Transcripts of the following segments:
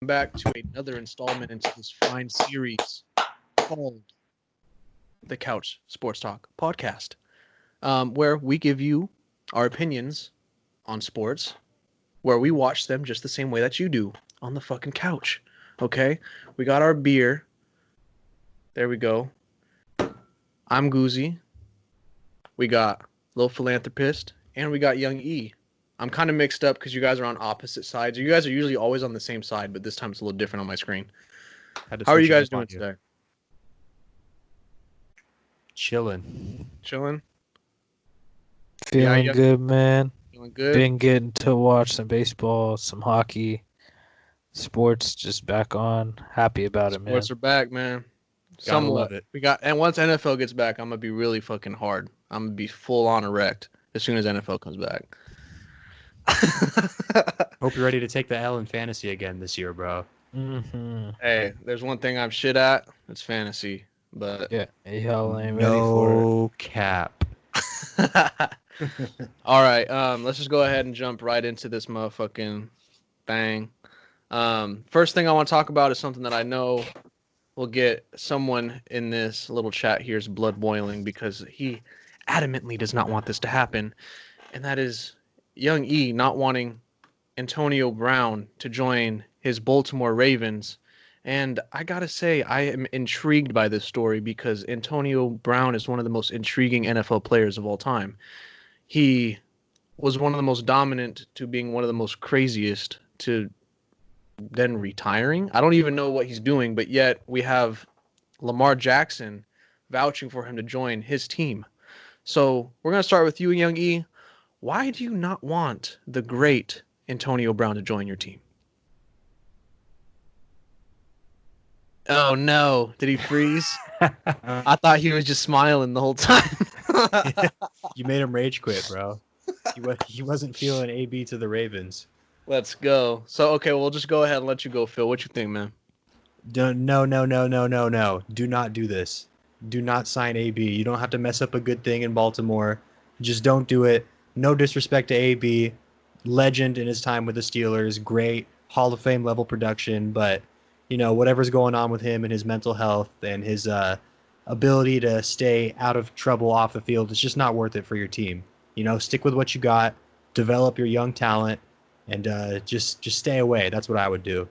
back to another installment into this fine series called the Couch Sports Talk Podcast, where we give you our opinions on sports, where we watch them just the same way that you do on the fucking couch. Okay? We got our beer. There we go. I'm Goozy. We got Little Philanthropist, and we got Young E. I'm kind of mixed up because you guys are on opposite sides. You guys are usually always on the same side, but this time it's a little different on my screen. How are you guys doing today? Chilling. Feeling good, man. Feeling good? Been getting to watch some baseball, some hockey. Sports just back on. Happy about it, man. Sports are back, man. Gotta love it. And once NFL gets back, I'm gonna be really fucking hard. I'm gonna be full on erect as soon as NFL comes back. Hope you're ready to take the L in fantasy again this year, bro. Mm-hmm. Hey, there's one thing I'm shit at. It's fantasy. But yeah, y'all ain't ready for it. No cap. All right, let's just go ahead and jump right into this motherfucking thing. First thing I want to talk about is something that I know will get someone in this little chat here's blood boiling because he adamantly does not want this to happen, and that is Young E not wanting Antonio Brown to join his Baltimore Ravens. And I gotta say, I am intrigued by this story because Antonio Brown is one of the most intriguing NFL players of all time. He was one of the most dominant to being one of the most craziest to then retiring. I don't even know what he's doing, but yet we have Lamar Jackson vouching for him to join his team. So we're going to start with you, Young E. Why do you not want the great Antonio Brown to join your team? Oh, no. Did he freeze? I thought he was just smiling the whole time. You made him rage quit, bro. He wasn't feeling AB to the Ravens. Let's go. So, okay, we'll just go ahead and let you go, Phil. What you think, man? No. Do not do this. Do not sign AB. You don't have to mess up a good thing in Baltimore. Just don't do it. No disrespect to AB. Legend in his time with the Steelers. Great Hall of Fame level production. But, you know, whatever's going on with him and his mental health and his ability to stay out of trouble off the field, it's just not worth it for your team. You know, stick with what you got. Develop your young talent. And just stay away. That's what I would do.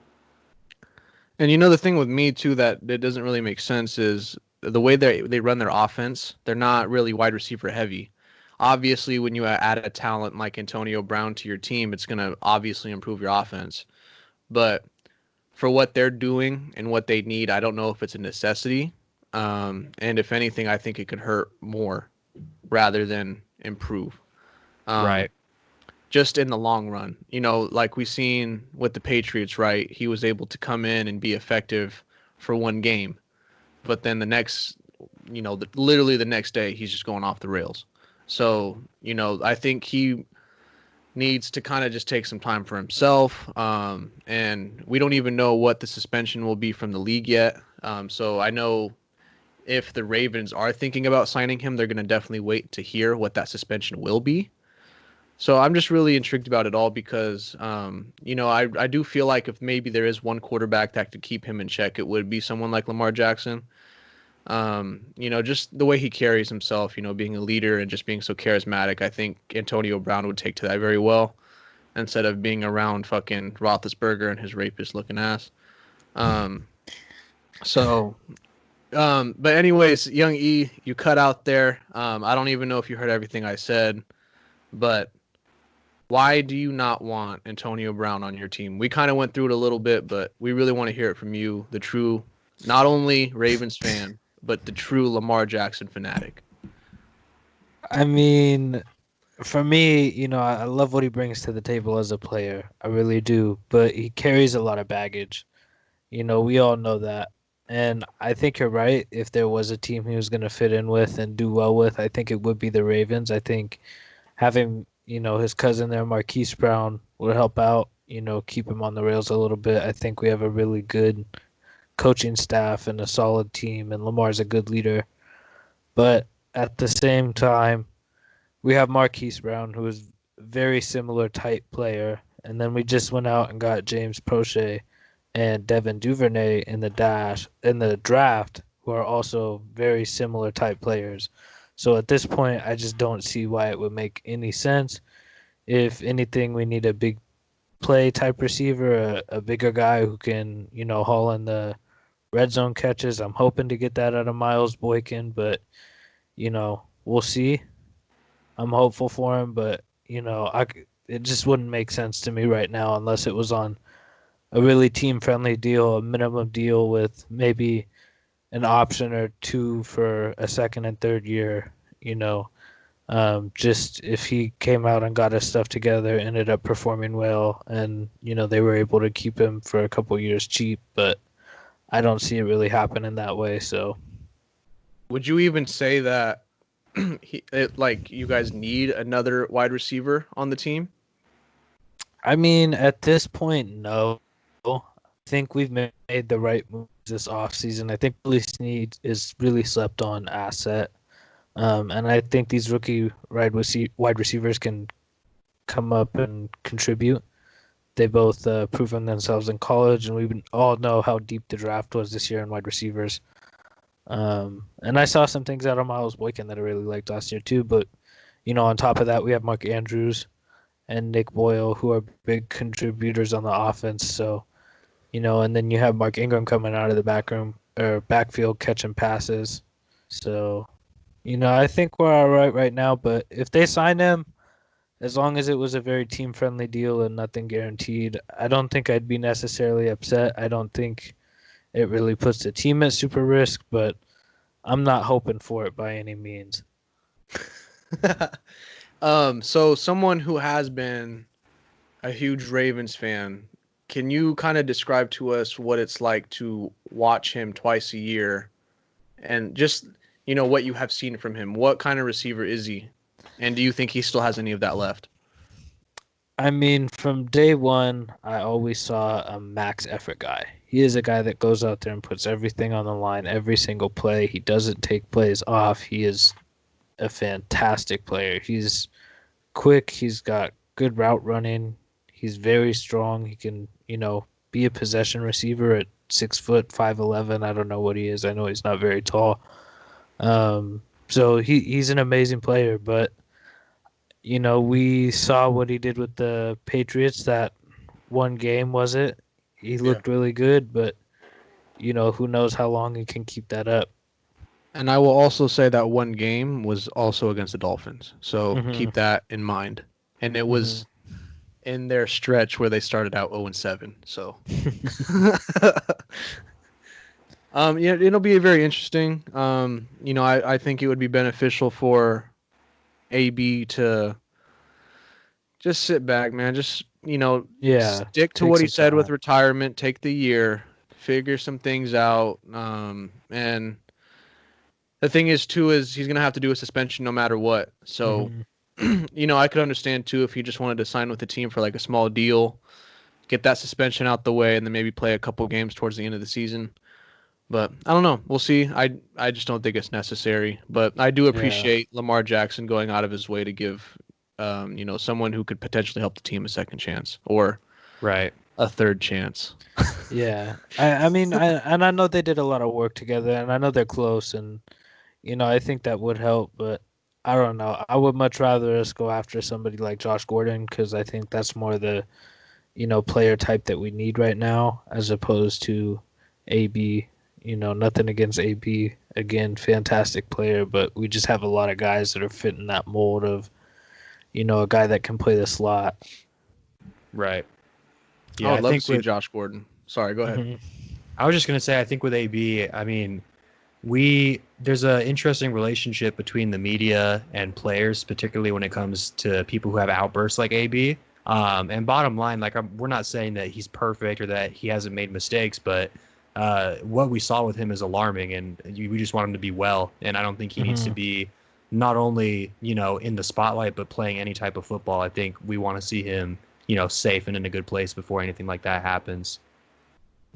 And you know the thing with me too that it doesn't really make sense is the way they run their offense. They're not really wide receiver heavy. Obviously, when you add a talent like Antonio Brown to your team, it's going to obviously improve your offense. But for what they're doing and what they need, I don't know if it's a necessity. And if anything, I think it could hurt more rather than improve. Right. Just in the long run, you know, like we seen with the Patriots, right? He was able to come in and be effective for one game, but then the next, you know, literally the next day, he's just going off the rails. So, you know, I think he needs to kind of just take some time for himself. And we don't even know what the suspension will be from the league yet. So I know if the Ravens are thinking about signing him, they're going to definitely wait to hear what that suspension will be. So I'm just really intrigued about it all because, you know, I do feel like if maybe there is one quarterback that could keep him in check, it would be someone like Lamar Jackson. You know, just the way he carries himself, you know, being a leader and just being so charismatic, I think Antonio Brown would take to that very well instead of being around fucking Roethlisberger and his rapist-looking ass. But anyways, Young E, you cut out there. I don't even know if you heard everything I said, but why do you not want Antonio Brown on your team? We kind of went through it a little bit, but we really want to hear it from you, the true, not only Ravens fan, but the true Lamar Jackson fanatic. I mean, for me, you know, I love what he brings to the table as a player. I really do. But he carries a lot of baggage. You know, we all know that. And I think you're right. If there was a team he was going to fit in with and do well with, I think it would be the Ravens. I think having, you know, his cousin there, Marquise Brown, will help out, you know, keep him on the rails a little bit. I think we have a really good coaching staff and a solid team, and Lamar's a good leader. But at the same time, we have Marquise Brown, who is a very similar type player. And then we just went out and got James Prochet, and Devin Duvernay in the draft, who are also very similar type players. So at this point, I just don't see why it would make any sense. If anything, we need a big play type receiver, a bigger guy who can, haul in the red zone catches. I'm hoping to get that out of Miles Boykin, but we'll see. I'm hopeful for him, but it just wouldn't make sense to me right now unless it was on a really team friendly deal, a minimum deal with maybe an option or two for a second and third year. Just if he came out and got his stuff together, ended up performing well, and they were able to keep him for a couple years cheap, but I don't see it really happening that way. So Would you even say that like you guys need another wide receiver on the team? I mean, at this point, no. I think we've made the right moves this offseason. I think Willie Snead is really slept on asset. And I think these rookie wide receivers can come up and contribute. They both proven themselves in college, and we all know how deep the draft was this year in wide receivers. And I saw some things out of Miles Boykin that I really liked last year too. But on top of that, we have Mark Andrews and Nick Boyle, who are big contributors on the offense. So and then you have Mark Ingram coming out of the backfield catching passes. So I think we're all right now. But if they sign him, as long as it was a very team friendly deal and nothing guaranteed, I don't think I'd be necessarily upset. I don't think it really puts the team at super risk, but I'm not hoping for it by any means. So someone who has been a huge Ravens fan, can you kind of describe to us what it's like to watch him twice a year and just, what you have seen from him? What kind of receiver is he? And do you think he still has any of that left? I mean, from day one, I always saw a max effort guy. He is a guy that goes out there and puts everything on the line every single play. He doesn't take plays off. He is a fantastic player. He's quick. He's got good route running. He's very strong. He can, be a possession receiver at 6 foot 5'11". I don't know what he is. I know he's not very tall. So he's an amazing player, but we saw what he did with the Patriots that one game, was it? He looked really good, but who knows how long he can keep that up. And I will also say that one game was also against the Dolphins. So Mm-hmm. keep that in mind. And it was in their stretch where they started out 0-7. So yeah, it'll be very interesting. I think it would be beneficial for AB to just sit back, man. Just, Yeah, stick to take what he some said with time. retirement, take the year, figure some things out. And the thing is, too, is he's going to have to do a suspension no matter what. So, Mm-hmm. I could understand, too, if he just wanted to sign with the team for like a small deal, get that suspension out the way, and then maybe play a couple games towards the end of the season. But I don't know. We'll see. I just don't think it's necessary. But I do Yeah, appreciate Lamar Jackson going out of his way to give, someone who could potentially help the team a second chance or Right. a third chance. yeah. I mean, I know they did a lot of work together, and I know they're close, and I think that would help, but I don't know. I would much rather us go after somebody like Josh Gordon because I think that's more the player type that we need right now, as opposed to AB. Nothing against AB. Again, fantastic player, but we just have a lot of guys that are fitting that mold of, a guy that can play the slot. Right. I Yeah, would I love to think see with Josh Gordon. Sorry, go ahead. Hmm. I was just gonna say I think with AB, I mean, we there's a interesting relationship between the media and players, particularly when it comes to people who have outbursts like AB. And bottom line, like we're not saying that he's perfect or that he hasn't made mistakes, but what we saw with him is alarming, and we just want him to be well. And I don't think he needs to Hmm. be not only in the spotlight but playing any type of football. I think we want to see him safe and in a good place before anything like that happens.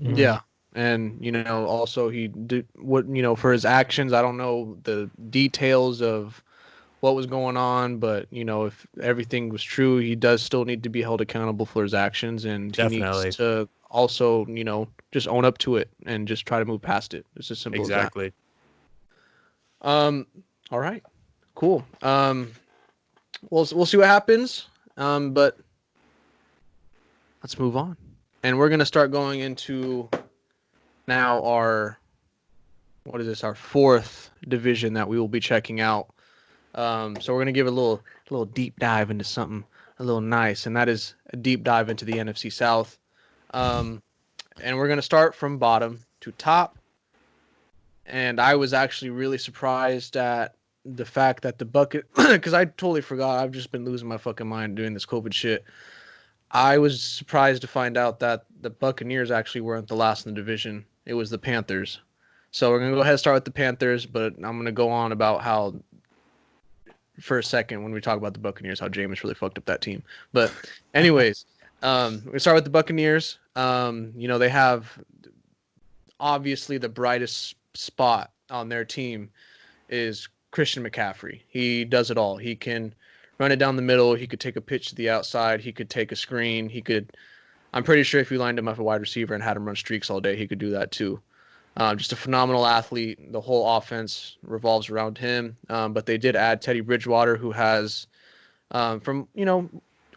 Hmm. Yeah. And, also he did what, for his actions. I don't know the details of what was going on, but if everything was true, he does still need to be held accountable for his actions, and he needs Definitely. to also, just own up to it and just try to move past it. It's as simple as that. Exactly. Um, all right, cool. We'll see what happens. But let's move on, and we're gonna start going into now our our fourth division that we will be checking out. So we're gonna give a little deep dive into something a little nice, and that is a deep dive into the NFC South. Um, and we're gonna start from bottom to top. And I was actually really surprised at the fact that the bucket, because I totally forgot. I've just been losing my fucking mind doing this COVID shit. I was surprised to find out that the Buccaneers actually weren't the last in the division. It was the Panthers. So we're gonna go ahead and start with the Panthers, but I'm gonna go on about how, for a second, when we talk about the Buccaneers, how Jameis really fucked up that team. But anyways, we start with the Buccaneers. They have obviously the brightest spot on their team is Christian McCaffrey. He does it all. He can run it down the middle. He could take a pitch to the outside. He could take a screen. I'm pretty sure if you lined him up a wide receiver and had him run streaks all day, he could do that too. Just a phenomenal athlete. The whole offense revolves around him. But they did add Teddy Bridgewater, who has,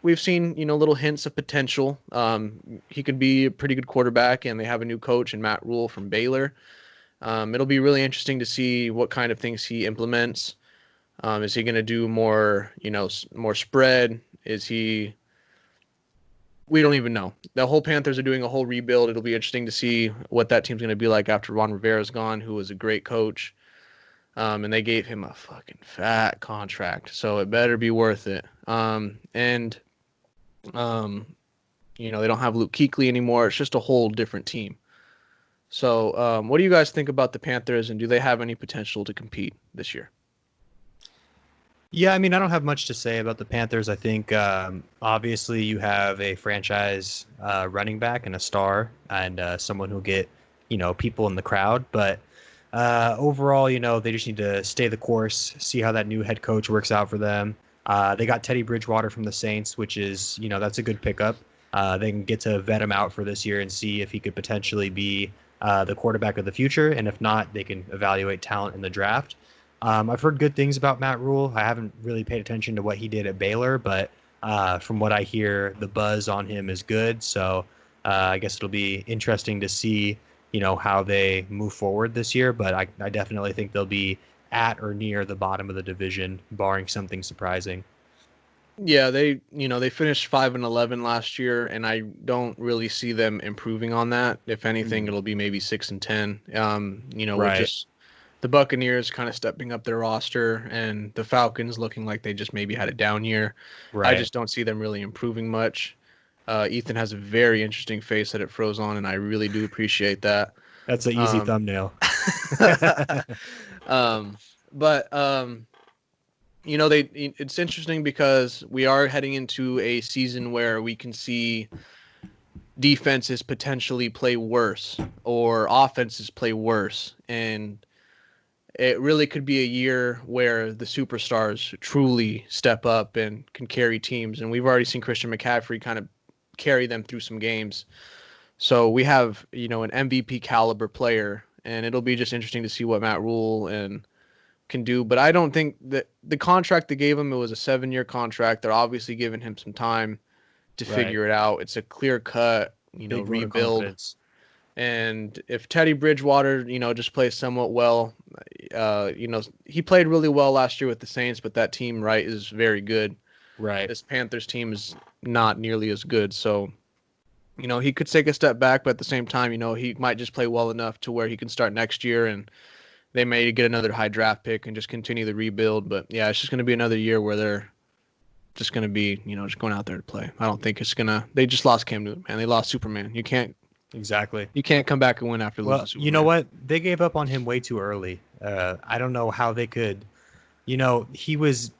we've seen, little hints of potential. He could be a pretty good quarterback, and they have a new coach in Matt Rule from Baylor. It'll be really interesting to see what kind of things he implements. Is he going to do more, more spread? We don't even know. The whole Panthers are doing a whole rebuild. It'll be interesting to see what that team's going to be like after Ron Rivera's gone, who was a great coach. And they gave him a fucking fat contract, so it better be worth it. They don't have Luke Kuechly anymore. It's just a whole different team. So, what do you guys think about the Panthers, and do they have any potential to compete this year? Yeah, I mean, I don't have much to say about the Panthers. I think obviously you have a franchise running back and a star, and someone who'll get, people in the crowd. But overall, they just need to stay the course, see how that new head coach works out for them. They got Teddy Bridgewater from the Saints, which is, that's a good pickup. They can get to vet him out for this year and see if he could potentially be the quarterback of the future. And if not, they can evaluate talent in the draft. I've heard good things about Matt Rule. I haven't really paid attention to what he did at Baylor, but from what I hear, the buzz on him is good. So I guess it'll be interesting to see, how they move forward this year. But I definitely think they'll be at or near the bottom of the division, barring something surprising. Yeah, they finished 5-11 last year, and I don't really see them improving on that. If anything, it'll be maybe 6-10. With Right. just the Buccaneers kind of stepping up their roster, and the Falcons looking like they just maybe had a down year. Right. I just don't see them really improving much. Ethan has a very interesting face that it froze on, and I really do appreciate that. That's an easy thumbnail. It's interesting because we are heading into a season where we can see defenses potentially play worse or offenses play worse, and it really could be a year where the superstars truly step up and can carry teams. And we've already seen Christian McCaffrey kind of carry them through some games. So we have, an MVP caliber player, and it'll be just interesting to see what Matt Rule can do. But I don't think that the contract they gave him, it was a 7-year contract. They're obviously giving him some time to figure it out. It's a clear cut, rebuild. And if Teddy Bridgewater, just plays somewhat well, he played really well last year with the Saints, but that team, is very good. Right. This Panthers team is not nearly as good. So, he could take a step back, but at the same time, he might just play well enough to where he can start next year, and they may get another high draft pick and just continue the rebuild. But yeah, it's just going to be another year where they're just going to be, just going out there to play. I don't think they just lost Cam Newton, man. They lost Superman. You can't come back and win after losing Superman. You know what? They gave up on him way too early. I don't know how they could. He was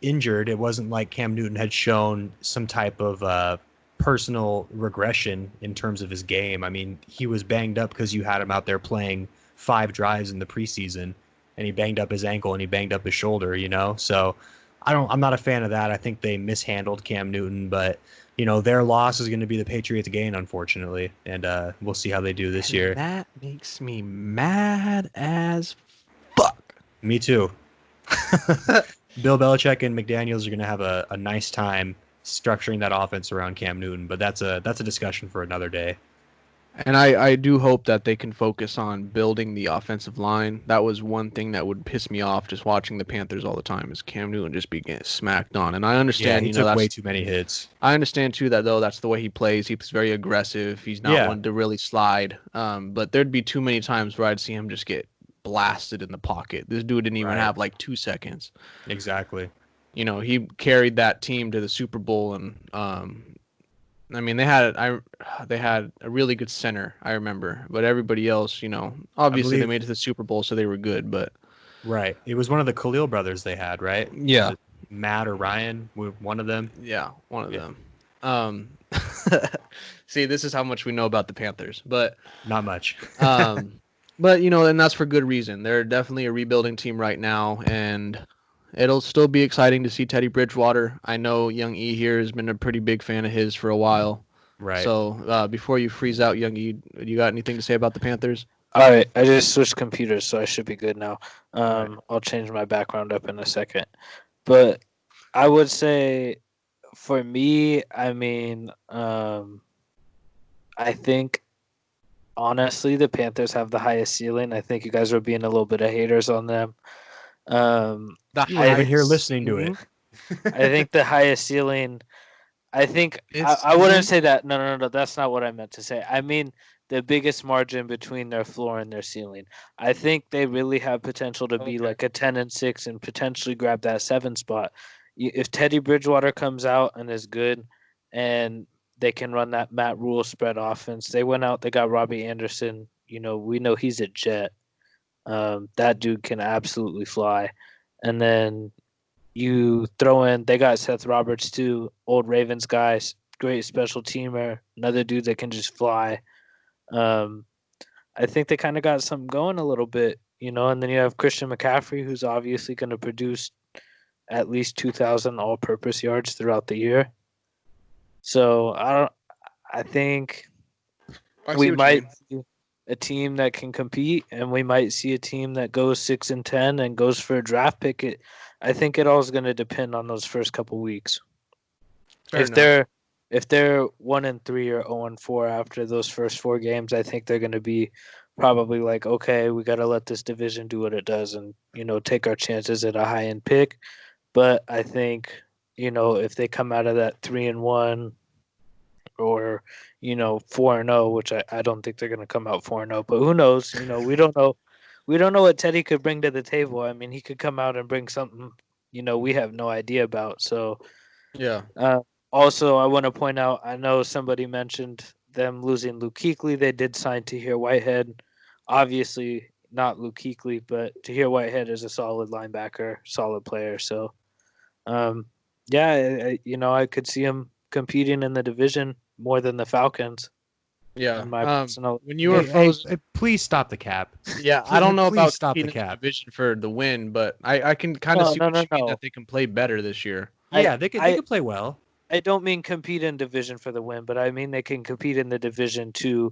injured. It wasn't like Cam Newton had shown some type of personal regression in terms of his game. I mean, he was banged up because you had him out there playing 5 drives in the preseason. and he banged up his ankle and he banged up his shoulder, So I'm not a fan of that. I think they mishandled Cam Newton, but their loss is going to be the Patriots' gain, unfortunately, and we'll see how they do this year. That makes me mad as fuck. Me too. Bill Belichick and McDaniels are going to have a nice time structuring that offense around Cam Newton, but that's a discussion for another day. And I do hope that they can focus on building the offensive line. That was one thing that would piss me off just watching the Panthers all the time, is Cam Newton just be getting smacked on. And I understand, he took way too many hits. I understand too that though that's the way he plays. He's very aggressive. He's not one to really slide. But there'd be too many times where I'd see him just get blasted in the pocket. This dude didn't even have like 2 seconds. Exactly. He carried that team to the Super Bowl, and I mean, they had a really good center, I remember, but everybody else, obviously they made it to the Super Bowl, so they were good, but right, it was one of the Khalil brothers they had, right? Yeah, Matt or Ryan, one of them. Yeah, one of them. See, this is how much we know about the Panthers, but not much. But and that's for good reason. They're definitely a rebuilding team right now, and it'll still be exciting to see Teddy Bridgewater. I know Young E here has been a pretty big fan of his for a while. Right. So before you freeze out, Young E, you got anything to say about the Panthers? All right. I just switched computers, so I should be good now. I'll change my background up in a second. But I would say for me, I mean, I think honestly the Panthers have the highest ceiling. I think you guys are being a little bit of haters on them. You were even here listening to it. I think the highest ceiling. I think I wouldn't say that. No. That's not what I meant to say. I mean the biggest margin between their floor and their ceiling. I think they really have potential to be like a 10-6 and potentially grab that 7 spot. If Teddy Bridgewater comes out and is good, and they can run that Matt Rule spread offense. They went out. They got Robbie Anderson. We know he's a jet. That dude can absolutely fly. And then you throw in, they got Seth Roberts too, old Ravens guy, great special teamer, another dude that can just fly. I think they kind of got something going a little bit, and then you have Christian McCaffrey, who's obviously going to produce at least 2,000 all-purpose yards throughout the year. So I think we might see a team that can compete, and we might see a team that goes 6-10 and goes for a draft pick. I think it all is going to depend on those first couple weeks. If they're 1-3 or 0-4 after those first 4 games, I think they're going to be probably like, okay, we got to let this division do what it does, and take our chances at a high end pick. But I think if they come out of that 3-1 or 4-0, which I don't think they're going to come out 4-0, but who knows? We don't know. We don't know what Teddy could bring to the table. I mean, he could come out and bring something we have no idea about. So yeah. Also, I want to point out, I know somebody mentioned them losing Luke Kuechly. They did sign Tahir Whitehead. Obviously not Luke Kuechly, but Tahir Whitehead is a solid linebacker, solid player. So, I could see him competing in the division more than the Falcons. Yeah. When you were frozen, please stop the cap. Yeah, I don't know about stop the cap division for the win, but I can kind of see that they can play better this year. Yeah, they can play well. I don't mean compete in division for the win, but I mean they can compete in the division to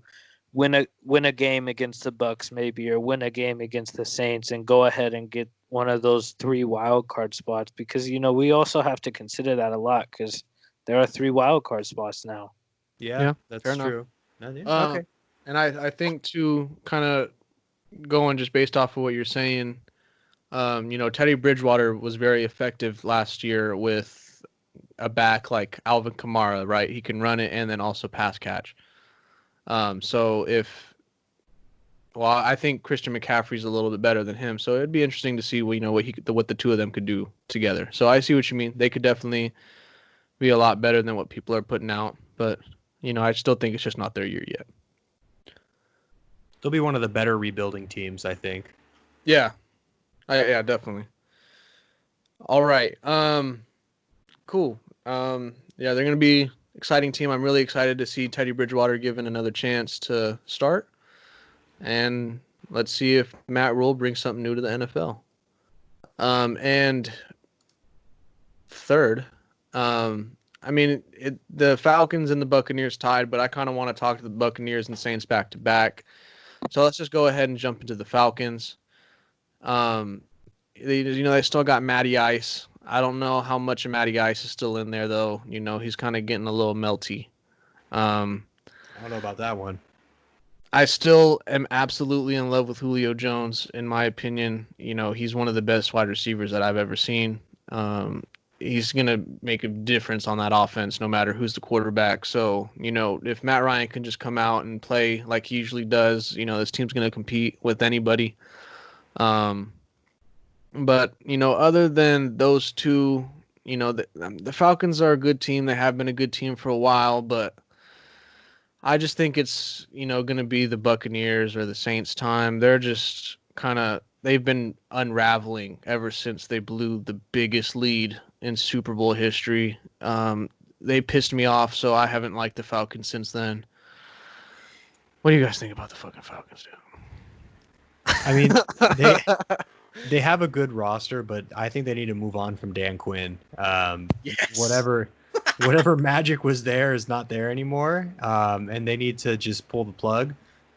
win a game against the Bucks maybe, or win a game against the Saints and go ahead and get one of those 3 wild card spots, because we also have to consider that a lot, because there are 3 wild card spots now. Yeah, that's true. Okay. And I think to kind of going just based off of what you're saying, Teddy Bridgewater was very effective last year with a back like Alvin Kamara, right? He can run it and then also pass catch. I think Christian McCaffrey's a little bit better than him, so it'd be interesting to see what the two of them could do together. So I see what you mean. They could definitely be a lot better than what people are putting out, but I still think it's just not their year yet. They'll be one of the better rebuilding teams, I think. Yeah. Yeah, definitely. All right. Cool. Yeah, they're going to be exciting team. I'm really excited to see Teddy Bridgewater given another chance to start. And Let's see if Matt Rule brings something new to the NFL. And third, the Falcons and the Buccaneers tied, but I kind of want to talk to the Buccaneers and Saints back to back. So let's just go ahead and jump into the Falcons. They still got Matty Ice. I don't know how much of Matty Ice is still in there, though. He's kind of getting a little melty. I don't know about that one. I still am absolutely in love with Julio Jones. In my opinion, he's one of the best wide receivers that I've ever seen. He's going to make a difference on that offense no matter who's the quarterback. So, if Matt Ryan can just come out and play like he usually does, this team's going to compete with anybody. But, other than those two, the Falcons are a good team. They have been a good team for a while, but I just think it's, going to be the Buccaneers or the Saints time. They're just they've been unraveling ever since they blew the biggest lead in Super Bowl history. They pissed me off, so I haven't liked the Falcons since then. What do you guys think about the fucking Falcons, dude? I mean, they have a good roster, but I think they need to move on from Dan Quinn. Yes. Whatever magic was there is not there anymore, and they need to just pull the plug.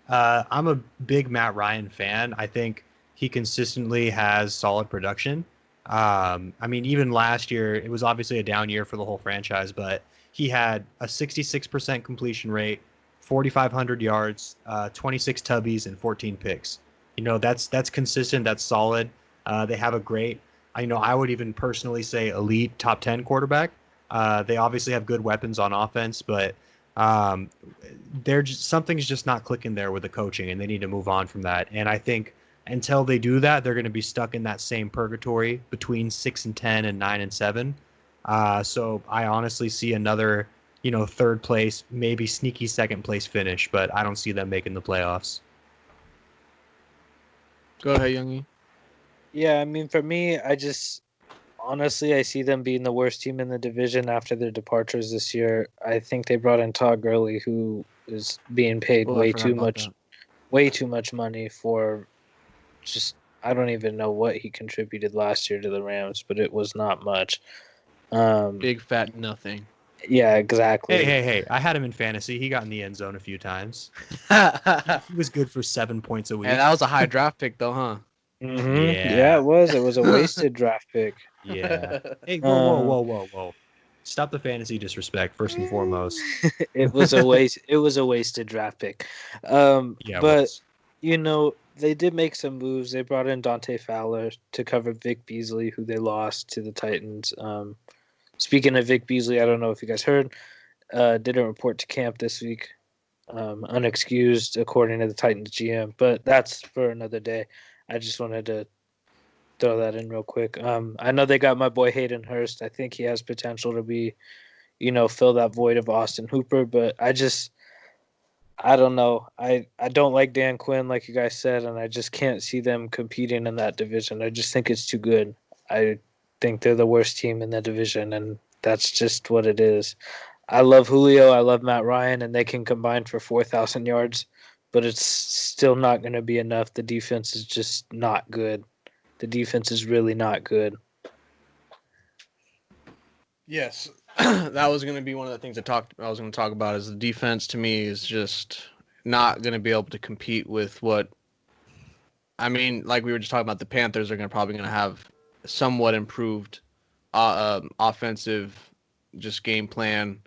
I'm a big Matt Ryan fan. I think he consistently has solid production. Even last year, it was obviously a down year for the whole franchise, but he had a 66% completion rate, 4,500 yards, 26 tubbies, and 14 picks. That's consistent. That's solid. They have a great, I would even personally say elite top 10 quarterback. They obviously have good weapons on offense, but something's just not clicking there with the coaching, and they need to move on from that. And I think until they do that, they're going to be stuck in that same purgatory between 6-10 and 9-7. So I honestly see another, third place, maybe sneaky second place finish, but I don't see them making the playoffs. Go ahead, Youngie. Yeah, for me, honestly, I see them being the worst team in the division after their departures this year. I think they brought in Todd Gurley, who is being paid way too much money for just, I don't even know what he contributed last year to the Rams, but it was not much. Big fat nothing. Yeah, exactly. Hey! I had him in fantasy. He got in the end zone a few times. He was good for 7 points a week. And that was a high draft pick, though, huh? Mm-hmm. Yeah, it was. It was a wasted draft pick. Yeah. Hey, whoa! Stop the fantasy disrespect first and foremost. It was a waste. It was a wasted draft pick. But they did make some moves. They brought in Dante Fowler to cover Vic Beasley, who they lost to the Titans. Speaking of Vic Beasley, I don't know if you guys heard, didn't report to camp this week, unexcused according to the Titans GM. But that's for another day. I just wanted to throw that in real quick. I know they got my boy Hayden Hurst. I think he has potential to be, fill that void of Austin Hooper. But I don't know. I don't like Dan Quinn, like you guys said, and I just can't see them competing in that division. I just think it's too good. I think they're the worst team in the division, and that's just what it is. I love Julio. I love Matt Ryan, and they can combine for 4,000 yards, but it's still not going to be enough. The defense is just not good. The defense is really not good. Yes, that was going to be one of the things I was going to talk about. Is the defense to me is just not going to be able to compete with what. Like we were just talking about, the Panthers are probably going to have somewhat improved offensive, just game plan,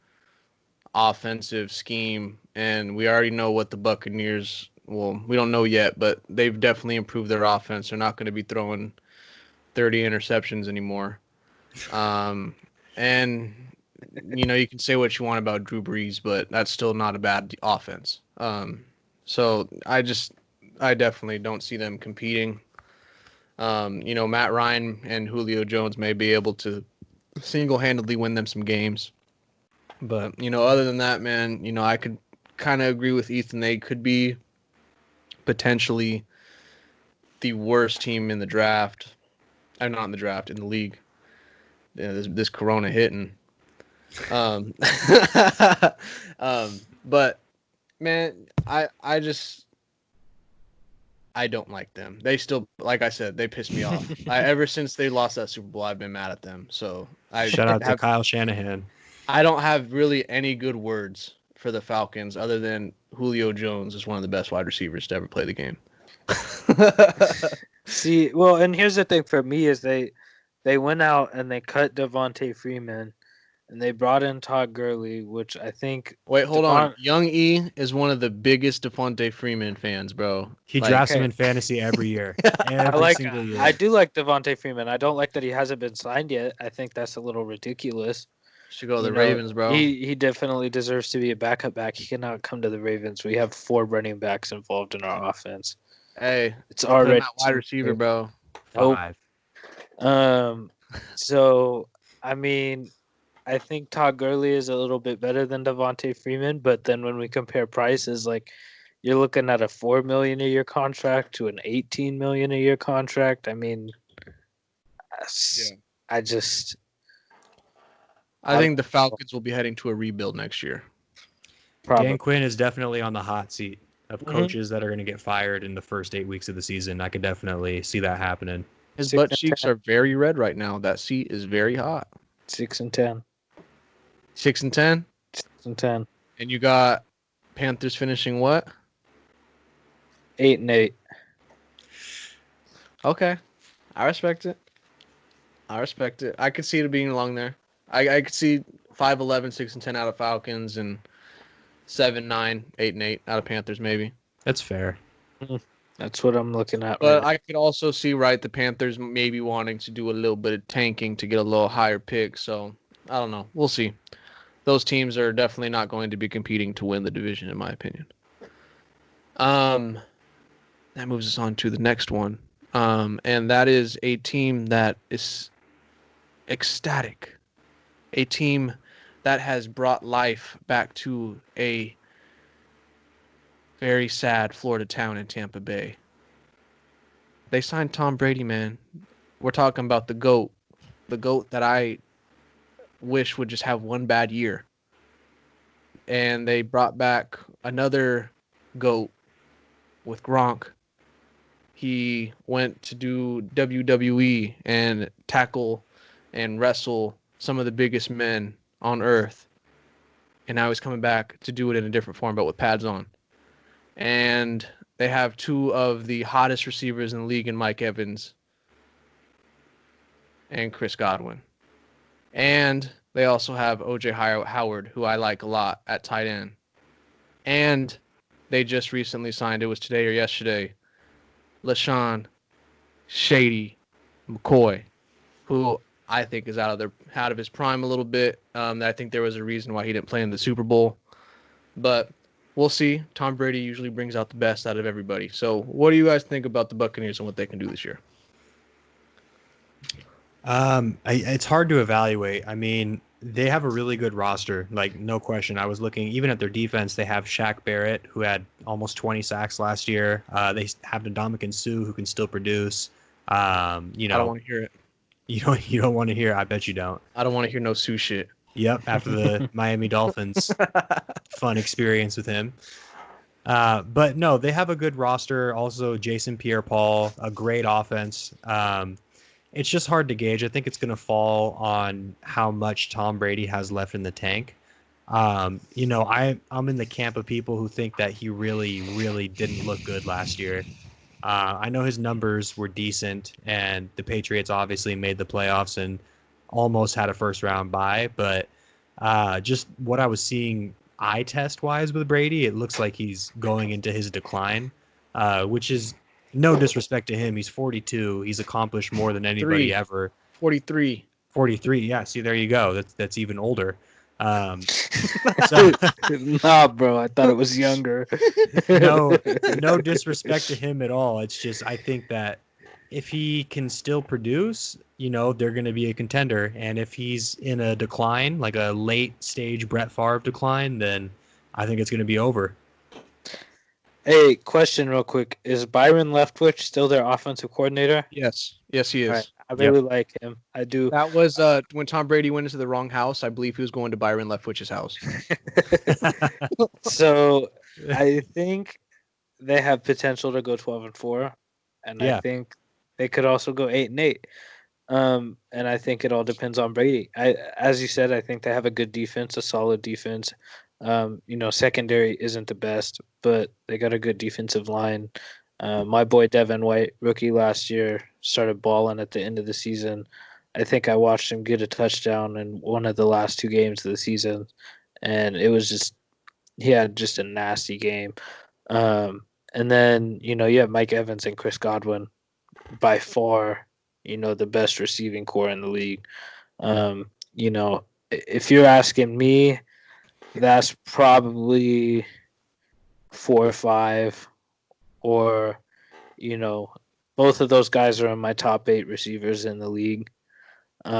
offensive scheme, and we already know what the Buccaneers. Well, we don't know yet, but they've definitely improved their offense. They're not going to be throwing 30 interceptions anymore. And, you can say what you want about Drew Brees, but that's still not a bad offense. So I definitely don't see them competing. Matt Ryan and Julio Jones may be able to single-handedly win them some games. But, other than that, man, I could kind of agree with Ethan. They could be potentially the worst team in the draft. Not in the draft, in the league. Yeah, this Corona hitting. But man, I just I don't like them. They still, like I said, they piss me off. Ever since they lost that Super Bowl, I've been mad at them. So Shout out to Kyle Shanahan. I don't have really any good words for the Falcons other than Julio Jones is one of the best wide receivers to ever play the game. See, well, and here's the thing for me is they went out and they cut Devontae Freeman and they brought in Todd Gurley, which I think. Wait, hold on. Young E is one of the biggest Devontae Freeman fans, bro. He drafts him in fantasy every year. Single year. I do like Devontae Freeman. I don't like that he hasn't been signed yet. I think that's a little ridiculous. Should go to the Ravens, bro. He definitely deserves to be a backup back. He cannot come to the Ravens. We have 4 running backs involved in our offense. Hey, it's already wide receiver, bro. 5. So I mean, I think Todd Gurley is a little bit better than Devontae Freeman, but then when we compare prices, like you're looking at a $4 million a year contract to an $18 million a year contract. I mean, I think the Falcons will be heading to a rebuild next year. Probably. Dan Quinn is definitely on the hot seat of coaches that are going to get fired in the first 8 weeks of the season. I could definitely see that happening. His butt cheeks are very red right now. That seat is very hot. 6-10. 6-10? 6-10. And you got Panthers finishing what? 8-8. Okay. I respect it. I could see it being along there. I could see 5-11, 6-10 out of Falcons and 7-9, 8-8 out of Panthers maybe. That's fair. That's what I'm looking at. But I could also see the Panthers maybe wanting to do a little bit of tanking to get a little higher pick. So I don't know. We'll see. Those teams are definitely not going to be competing to win the division, in my opinion. That moves us on to the next one. And that is a team that is ecstatic. A team that has brought life back to a very sad Florida town in Tampa Bay. They signed Tom Brady, man. We're talking about the GOAT. The GOAT that I wish would just have one bad year. And they brought back another GOAT with Gronk. He went to do WWE and tackle and wrestle some of the biggest men on earth. And now he's coming back to do it in a different form, but with pads on. And they have 2 of the hottest receivers in the league in Mike Evans and Chris Godwin. And they also have O.J. Howard, who I like a lot at tight end. And they just recently signed, it was today or yesterday, LaShawn Shady McCoy, who I think is out of his prime a little bit. I think there was a reason why he didn't play in the Super Bowl. But we'll see. Tom Brady usually brings out the best out of everybody. So what do you guys think about the Buccaneers and what they can do this year? It's hard to evaluate. I mean, they have a really good roster, like no question. I was looking even at their defense. They have Shaq Barrett, who had almost 20 sacks last year. They have Ndamukong Suh, who can still produce. I don't want to hear it. You don't want to hear. I bet you don't. I don't want to hear no Suh shit. Yep, after the Miami Dolphins fun experience with him. But no, they have a good roster. Also, Jason Pierre-Paul, a great offense. It's just hard to gauge. I think it's going to fall on how much Tom Brady has left in the tank. I'm in the camp of people who think that he really, really didn't look good last year. I know his numbers were decent, and the Patriots obviously made the playoffs and almost had a first-round bye. But just what I was seeing eye test-wise with Brady, it looks like he's going into his decline, which is no disrespect to him. He's 42. He's accomplished more than anybody ever. 43. 43. Yeah. See, there you go. That's even older. Nah, bro. I thought it was younger. No disrespect to him at all. It's just I think that if he can still produce, they're going to be a contender. And if he's in a decline, like a late stage Brett Favre decline, then I think it's going to be over. Hey, question real quick. Is Byron Leftwich still their offensive coordinator? Yes, he is. Right. I really like him. I do. That was when Tom Brady went into the wrong house. I believe he was going to Byron Leftwich's house. So I think they have potential to go 12-4, and I Yeah, think they could also go 8-8. And I think it all depends on Brady. As you said, I think they have a good defense, a solid defense. Secondary isn't the best, but they got a good defensive line. My boy Devin White, rookie last year, started balling at the end of the season. I think I watched him get a touchdown in one of the last two games of the season, and it was just he had just a nasty game. And then you have Mike Evans and Chris Godwin, by far, the best receiving core in the league. If you're asking me, that's probably 4 or 5, or you know, both of those guys are in my top 8 receivers in the league, easy,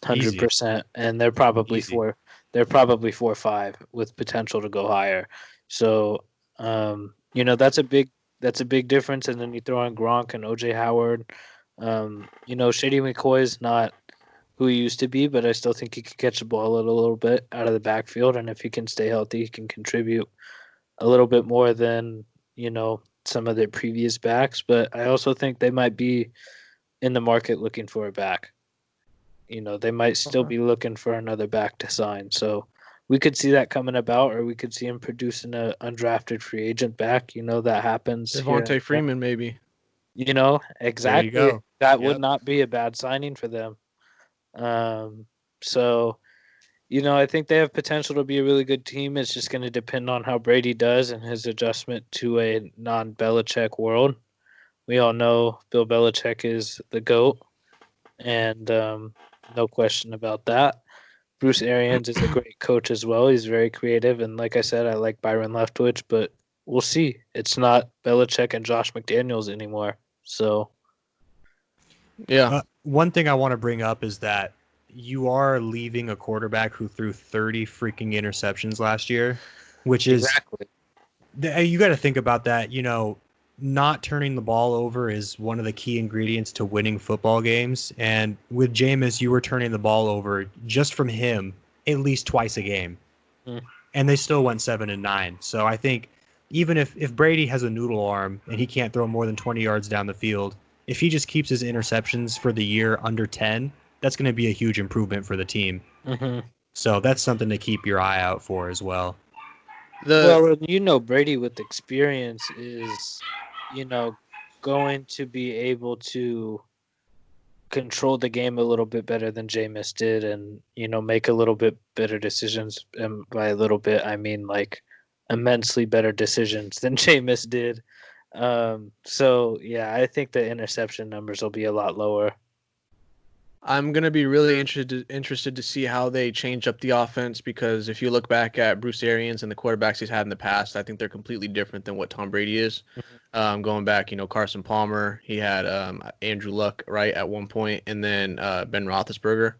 100%, and they're probably easy. four. They're probably 4 or 5 with potential to go higher. So, that's a big difference. And then you throw in Gronk and OJ Howard. Shady McCoy is not who he used to be, but I still think he can catch the ball a little bit out of the backfield, and if he can stay healthy, he can contribute a little bit more than some of their previous backs. But I also think they might be in the market looking for a back. They might still be looking for another back to sign. So we could see that coming about, or we could see him producing an undrafted free agent back. That happens here and Devontae there. Freeman, maybe. There you Exactly. go. That would Yep. not be a bad signing for them. So I think they have potential to be a really good team. It's just going to depend on how Brady does and his adjustment to a non-Belichick world. We all know Bill Belichick is the GOAT, and no question about that. Bruce Arians is a great coach as well. He's very creative, and like I said, I like Byron Leftwich, but we'll see. It's not Belichick and Josh McDaniels anymore. So Yeah. One thing I want to bring up is that you are leaving a quarterback who threw 30 freaking interceptions last year, which is exactly. you got to think about that. Not turning the ball over is one of the key ingredients to winning football games. And with Jameis, you were turning the ball over just from him at least twice a game, and they still went 7-9. So I think even if Brady has a noodle arm and he can't throw more than 20 yards down the field, if he just keeps his interceptions for the year under 10, that's going to be a huge improvement for the team. Mm-hmm. So that's something to keep your eye out for as well. Well, Brady with experience is, going to be able to control the game a little bit better than Jameis did, and make a little bit better decisions. And by a little bit, I mean like immensely better decisions than Jameis did. So yeah, I think the interception numbers will be a lot lower. I'm gonna be really interested to see how they change up the offense, because if you look back at Bruce Arians and the quarterbacks he's had in the past, I think they're completely different than what Tom Brady is. Going back, Carson Palmer, he had Andrew Luck right at one point, and then Ben Roethlisberger.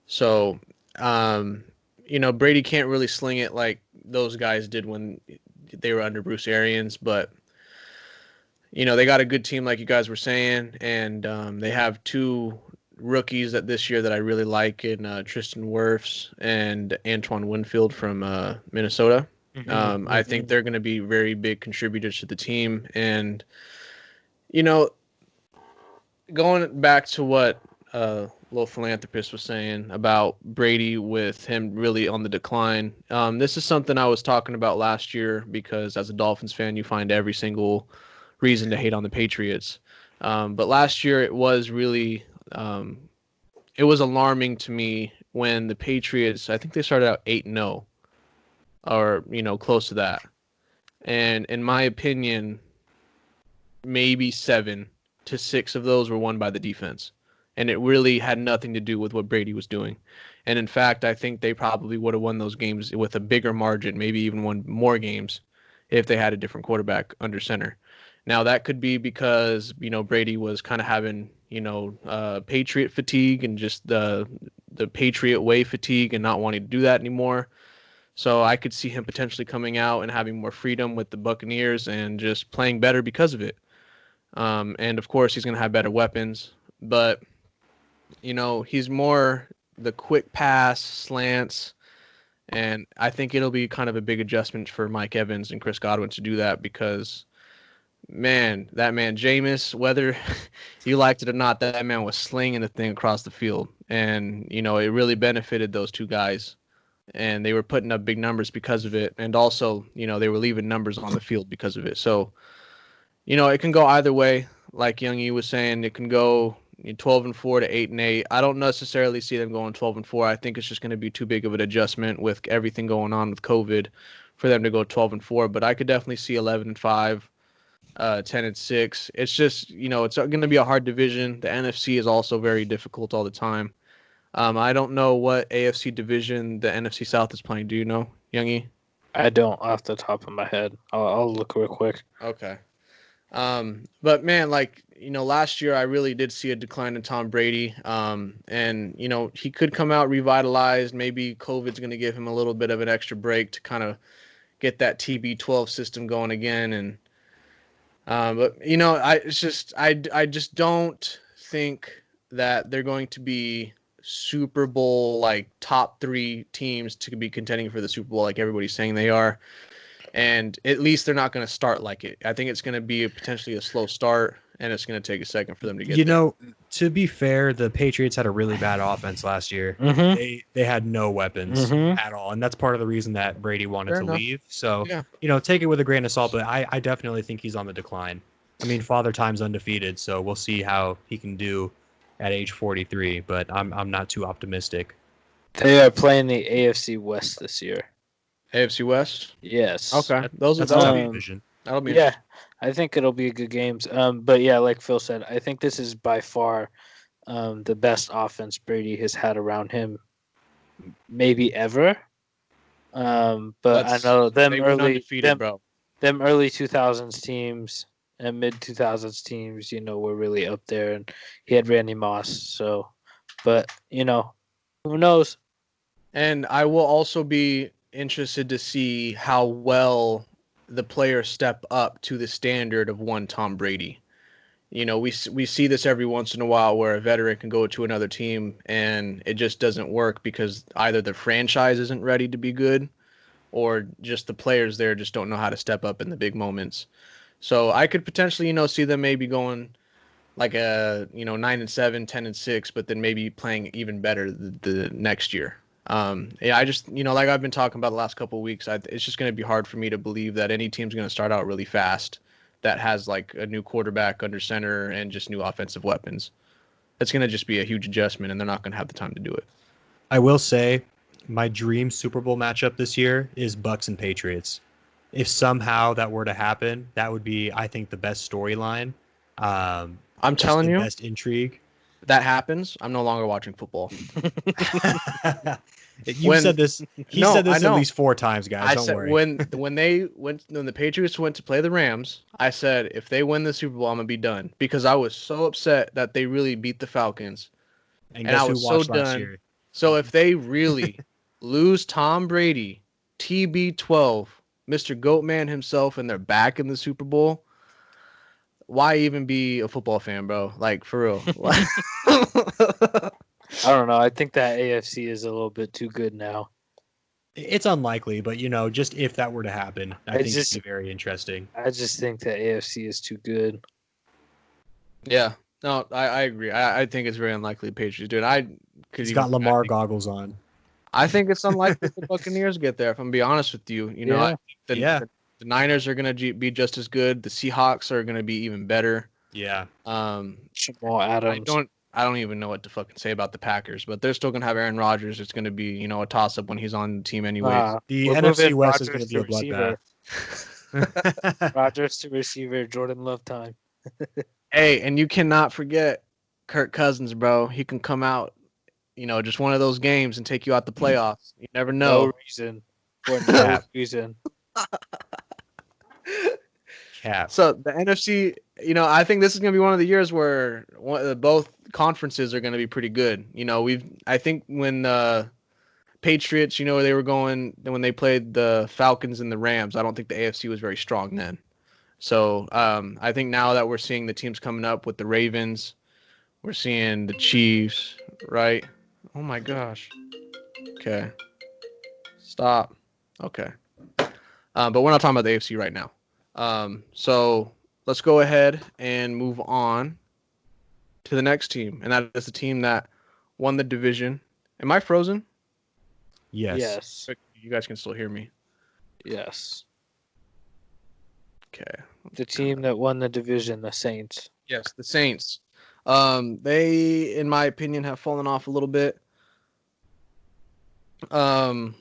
So, Brady can't really sling it like those guys did when they were under Bruce Arians, but they got a good team like you guys were saying, and they have two rookies this year that I really like in Tristan Wirfs and Antoine Winfield from Minnesota. I think they're going to be very big contributors to the team. And, going back to what Little Philanthropist was saying about Brady with him really on the decline, this is something I was talking about last year, because as a Dolphins fan, you find every single reason to hate on the Patriots. But last year it was really it was alarming to me when the Patriots, I think they started out 8-0 or close to that. And in my opinion, maybe 7 to 6 of those were won by the defense. And it really had nothing to do with what Brady was doing. And in fact, I think they probably would have won those games with a bigger margin, maybe even won more games if they had a different quarterback under center. Now, that could be because, Brady was kind of having, Patriot fatigue and just the Patriot way fatigue and not wanting to do that anymore. So I could see him potentially coming out and having more freedom with the Buccaneers and just playing better because of it. And of course, he's going to have better weapons, but he's more the quick pass, slants, and I think it'll be kind of a big adjustment for Mike Evans and Chris Godwin to do that, because Man, that man Jameis, whether you liked it or not, that man was slinging the thing across the field, and it really benefited those two guys, and they were putting up big numbers because of it, and also they were leaving numbers on the field because of it. So it can go either way. Like Young E was saying, it can go 12-4 to 8-8. I don't necessarily see them going 12-4. I think it's just going to be too big of an adjustment with everything going on with COVID for them to go 12-4. But I could definitely see 11-5, 10-6. It's just it's going to be a hard division. The NFC is also very difficult all the time. I don't know what AFC division the NFC South is playing. Do you know, Youngie? I don't off the top of my head. I'll look real quick. Okay. But man, like, last year I really did see a decline in Tom Brady. And he could come out revitalized. Maybe COVID's going to give him a little bit of an extra break to kind of get that TB12 system going again. And, but I just don't think that they're going to be Super Bowl, like top 3 teams to be contending for the Super Bowl, like everybody's saying they are. And at least they're not going to start like it. I think it's going to be potentially a slow start, and it's going to take a second for them to get there. To be fair, the Patriots had a really bad offense last year. Mm-hmm. They had no weapons Mm-hmm. at all, and that's part of the reason that Brady wanted Fair to enough. leave. So, Yeah. take it with a grain of salt, but I definitely think he's on the decline. I mean, Father Time's undefeated, so we'll see how he can do at age 43, but I'm not too optimistic. They are playing the AFC West this year. AFC West? Yes. Okay. That's a that'll tough be, division. that'll be Yeah, I think it'll be good games. But yeah, like Phil said, I think this is by far the best offense Brady has had around him, maybe ever. But I know them they went early, undefeated, bro. them early 2000s teams and mid 2000s teams, were really up there, and he had Randy Moss. So, but who knows? And I will also be interested to see how well the players step up to the standard of one Tom Brady. We see this every once in a while where a veteran can go to another team and it just doesn't work because either the franchise isn't ready to be good or just the players there just don't know how to step up in the big moments. So I could potentially, see them maybe going like a 9-7, 10-6, but then maybe playing even better the next year. Yeah, I just like I've been talking about the last couple of weeks, it's just going to be hard for me to believe that any team's going to start out really fast that has like a new quarterback under center and just new offensive weapons. It's going to just be a huge adjustment, and they're not going to have the time to do it. I will say my dream Super Bowl matchup this year is Bucks and Patriots. If somehow that were to happen, that would be, I think, the best storyline. I'm telling the you, best intrigue. that happens, I'm no longer watching football. You said this. He No, said this I know. at least 4 times, guys. I Don't said worry. when the Patriots went to play the Rams, I said if they win the Super Bowl, I'm gonna be done because I was so upset that they really beat the Falcons, and and guess I who was so watched last done. year? So if they really lose Tom Brady, TB12, Mr. Goatman himself, and they're back in the Super Bowl, why even be a football fan, bro? Like for real. I don't know. I think that AFC is a little bit too good now. It's unlikely, but just if that were to happen, I think just- it'd be very interesting. I just think that AFC is too good. Yeah. No, I agree. I think it's very unlikely the Patriots do it. He's got Lamar goggles on. I think it's unlikely the Buccaneers get there. If I'm gonna be honest with you, I think the Niners are gonna be just as good. The Seahawks are gonna be even better. Yeah. Jamal Adams. I don't even know what to fucking say about the Packers, but they're still gonna have Aaron Rodgers. It's gonna be a toss up when he's on the team anyway. The We're NFC moving West is Rodgers going to be a to bloodbath. Rodgers to receiver, Jordan Love time. Hey, and you cannot forget Kirk Cousins, bro. He can come out, just one of those games and take you out the playoffs. You never know. No reason. For no reason. Cap. So the NFC, I think this is going to be one of the years where both conferences are going to be pretty good. I think when Patriots, they were going when they played the Falcons and the Rams, I don't think the AFC was very strong then. So I think now that we're seeing the teams coming up with the Ravens, we're seeing the Chiefs, right? Oh my gosh. Okay. Stop. Okay. But we're not talking about the AFC right now. So let's go ahead and move on to the next team, and that is the team that won the division. Am I frozen? Yes. Yes. You guys can still hear me. Yes. Okay. The team that won the division, the Saints. Yes, the Saints. They, in my opinion, have fallen off a little bit. I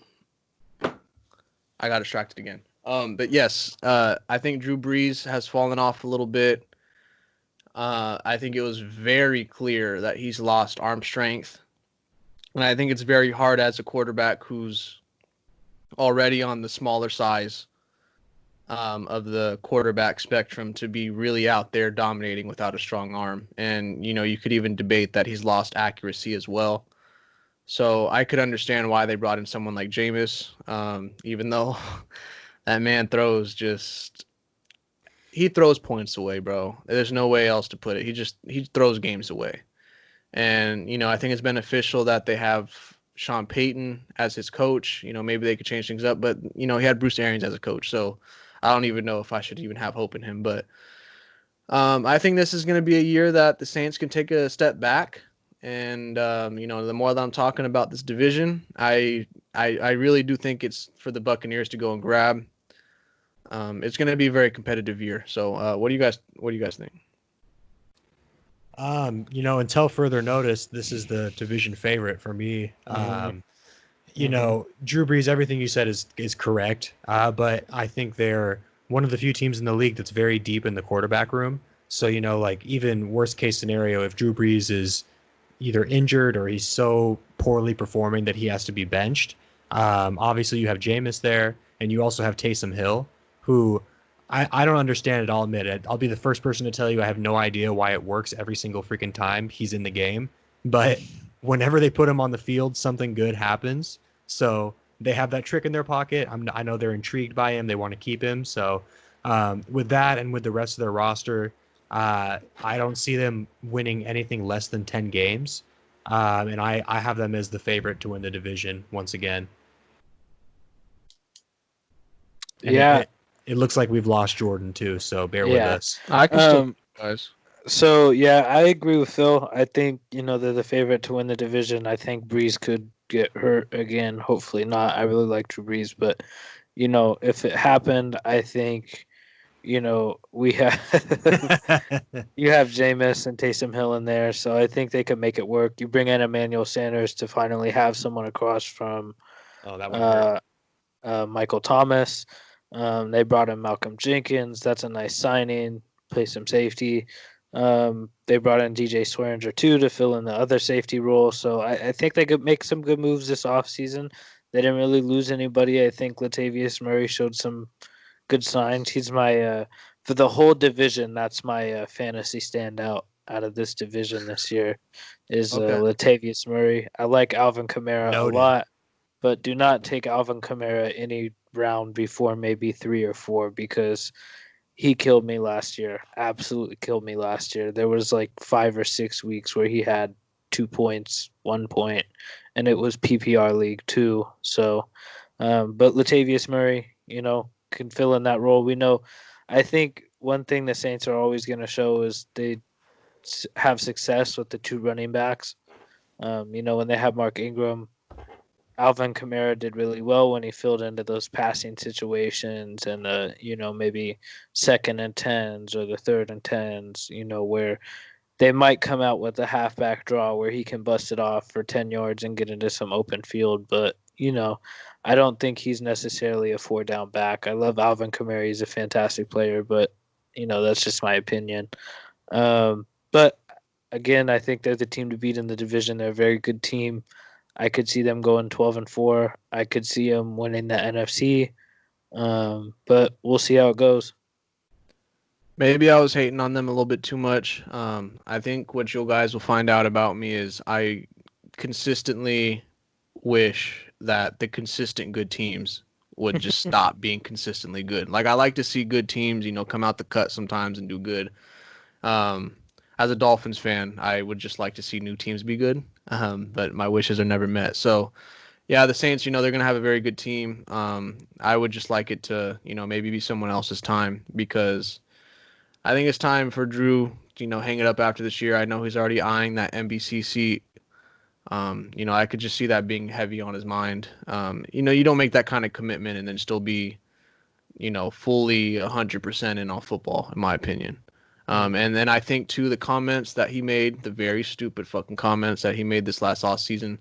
got distracted again. But yes, I think Drew Brees has fallen off a little bit. I think it was very clear that he's lost arm strength. And I think it's very hard as a quarterback who's already on the smaller size of the quarterback spectrum to be really out there dominating without a strong arm. And, you could even debate that he's lost accuracy as well. So I could understand why they brought in someone like Jameis, even though that man he throws points away, bro. There's no way else to put it. He throws games away. And, I think it's beneficial that they have Sean Payton as his coach. Maybe they could change things up, but, he had Bruce Arians as a coach. So I don't even know if I should even have hope in him. But I think this is going to be a year that the Saints can take a step back. And, the more that I'm talking about this division, I really do think it's for the Buccaneers to go and grab. It's going to be a very competitive year. So what do you guys think? Until further notice, this is the division favorite for me. Drew Brees, everything you said is correct. But I think they're one of the few teams in the league that's very deep in the quarterback room. So, like even worst case scenario, if Drew Brees is either injured or he's so poorly performing that he has to be benched, obviously you have Jameis there, and you also have Taysom Hill, who I don't understand it. I'll admit it. I'll be the first person to tell you I have no idea why it works every single freaking time he's in the game. But whenever they put him on the field, something good happens. So they have that trick in their pocket. I know they're intrigued by him. They want to keep him. So with that and with the rest of their roster, I don't see them winning anything less than 10 games. And I have them as the favorite to win the division once again. And Yeah. It looks like we've lost Jordan too, so bear with us. I can still, guys. So yeah, I agree with Phil. I think they're the favorite to win the division. I think Breeze could get hurt again. Hopefully not. I really like Drew Brees, but if it happened, I think we have you have Jameis and Taysom Hill in there, so I think they could make it work. You bring in Emmanuel Sanders to finally have someone across from that would hurt. Michael Thomas. They brought in Malcolm Jenkins. That's a nice signing. Play some safety. They brought in DJ Swearinger too to fill in the other safety role. So I think they could make some good moves this offseason. They didn't really lose anybody. I think Latavius Murray showed some good signs. He's my for the whole division. That's my fantasy standout out of this division this year is Latavius Murray. I like Alvin Kamara a lot, but do not take Alvin Kamara any round before maybe 3 or 4 because he killed me last year. Absolutely killed me last year. There was like 5 or 6 weeks where he had 2 points, 1 point, and it was PPR league too. So, but Latavius Murray, can fill in that role. We know. I think one thing the Saints are always going to show is they have success with the 2 running backs. When they have Mark Ingram, Alvin Kamara did really well when he filled into those passing situations and maybe 2nd and 10s or the 3rd and 10s, where they might come out with a halfback draw where he can bust it off for 10 yards and get into some open field. But, I don't think he's necessarily a 4-down back. I love Alvin Kamara. He's a fantastic player, but, that's just my opinion. But, again, I think they're the team to beat in the division. They're a very good team. I could see them going 12-4. I could see them winning the NFC. But we'll see how it goes. Maybe I was hating on them a little bit too much. I think what you guys will find out about me is I consistently wish that the consistent good teams would just stop being consistently good. Like I like to see good teams, come out the cut sometimes and do good. As a Dolphins fan, I would just like to see new teams be good. But my wishes are never met. So, yeah, the Saints, they're going to have a very good team. I would just like it to, maybe be someone else's time because I think it's time for Drew, hang it up after this year. I know he's already eyeing that NBC seat. I could just see that being heavy on his mind. You don't make that kind of commitment and then still be, fully 100% in on football, in my opinion. And then I think too, the comments that he made, the very stupid fucking comments that he made this last off season,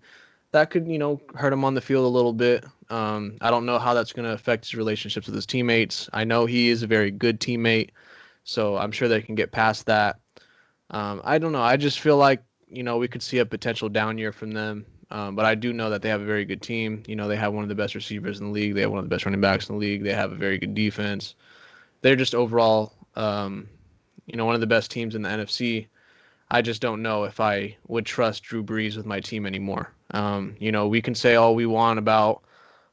that could, hurt him on the field a little bit. I don't know how that's going to affect his relationships with his teammates. I know he is a very good teammate, so I'm sure they can get past that. I don't know. I just feel like, we could see a potential down year from them. But I do know that they have a very good team. They have one of the best receivers in the league. They have one of the best running backs in the league. They have a very good defense. They're just overall, one of the best teams in the NFC. I just don't know if I would trust Drew Brees with my team anymore. We can say all we want about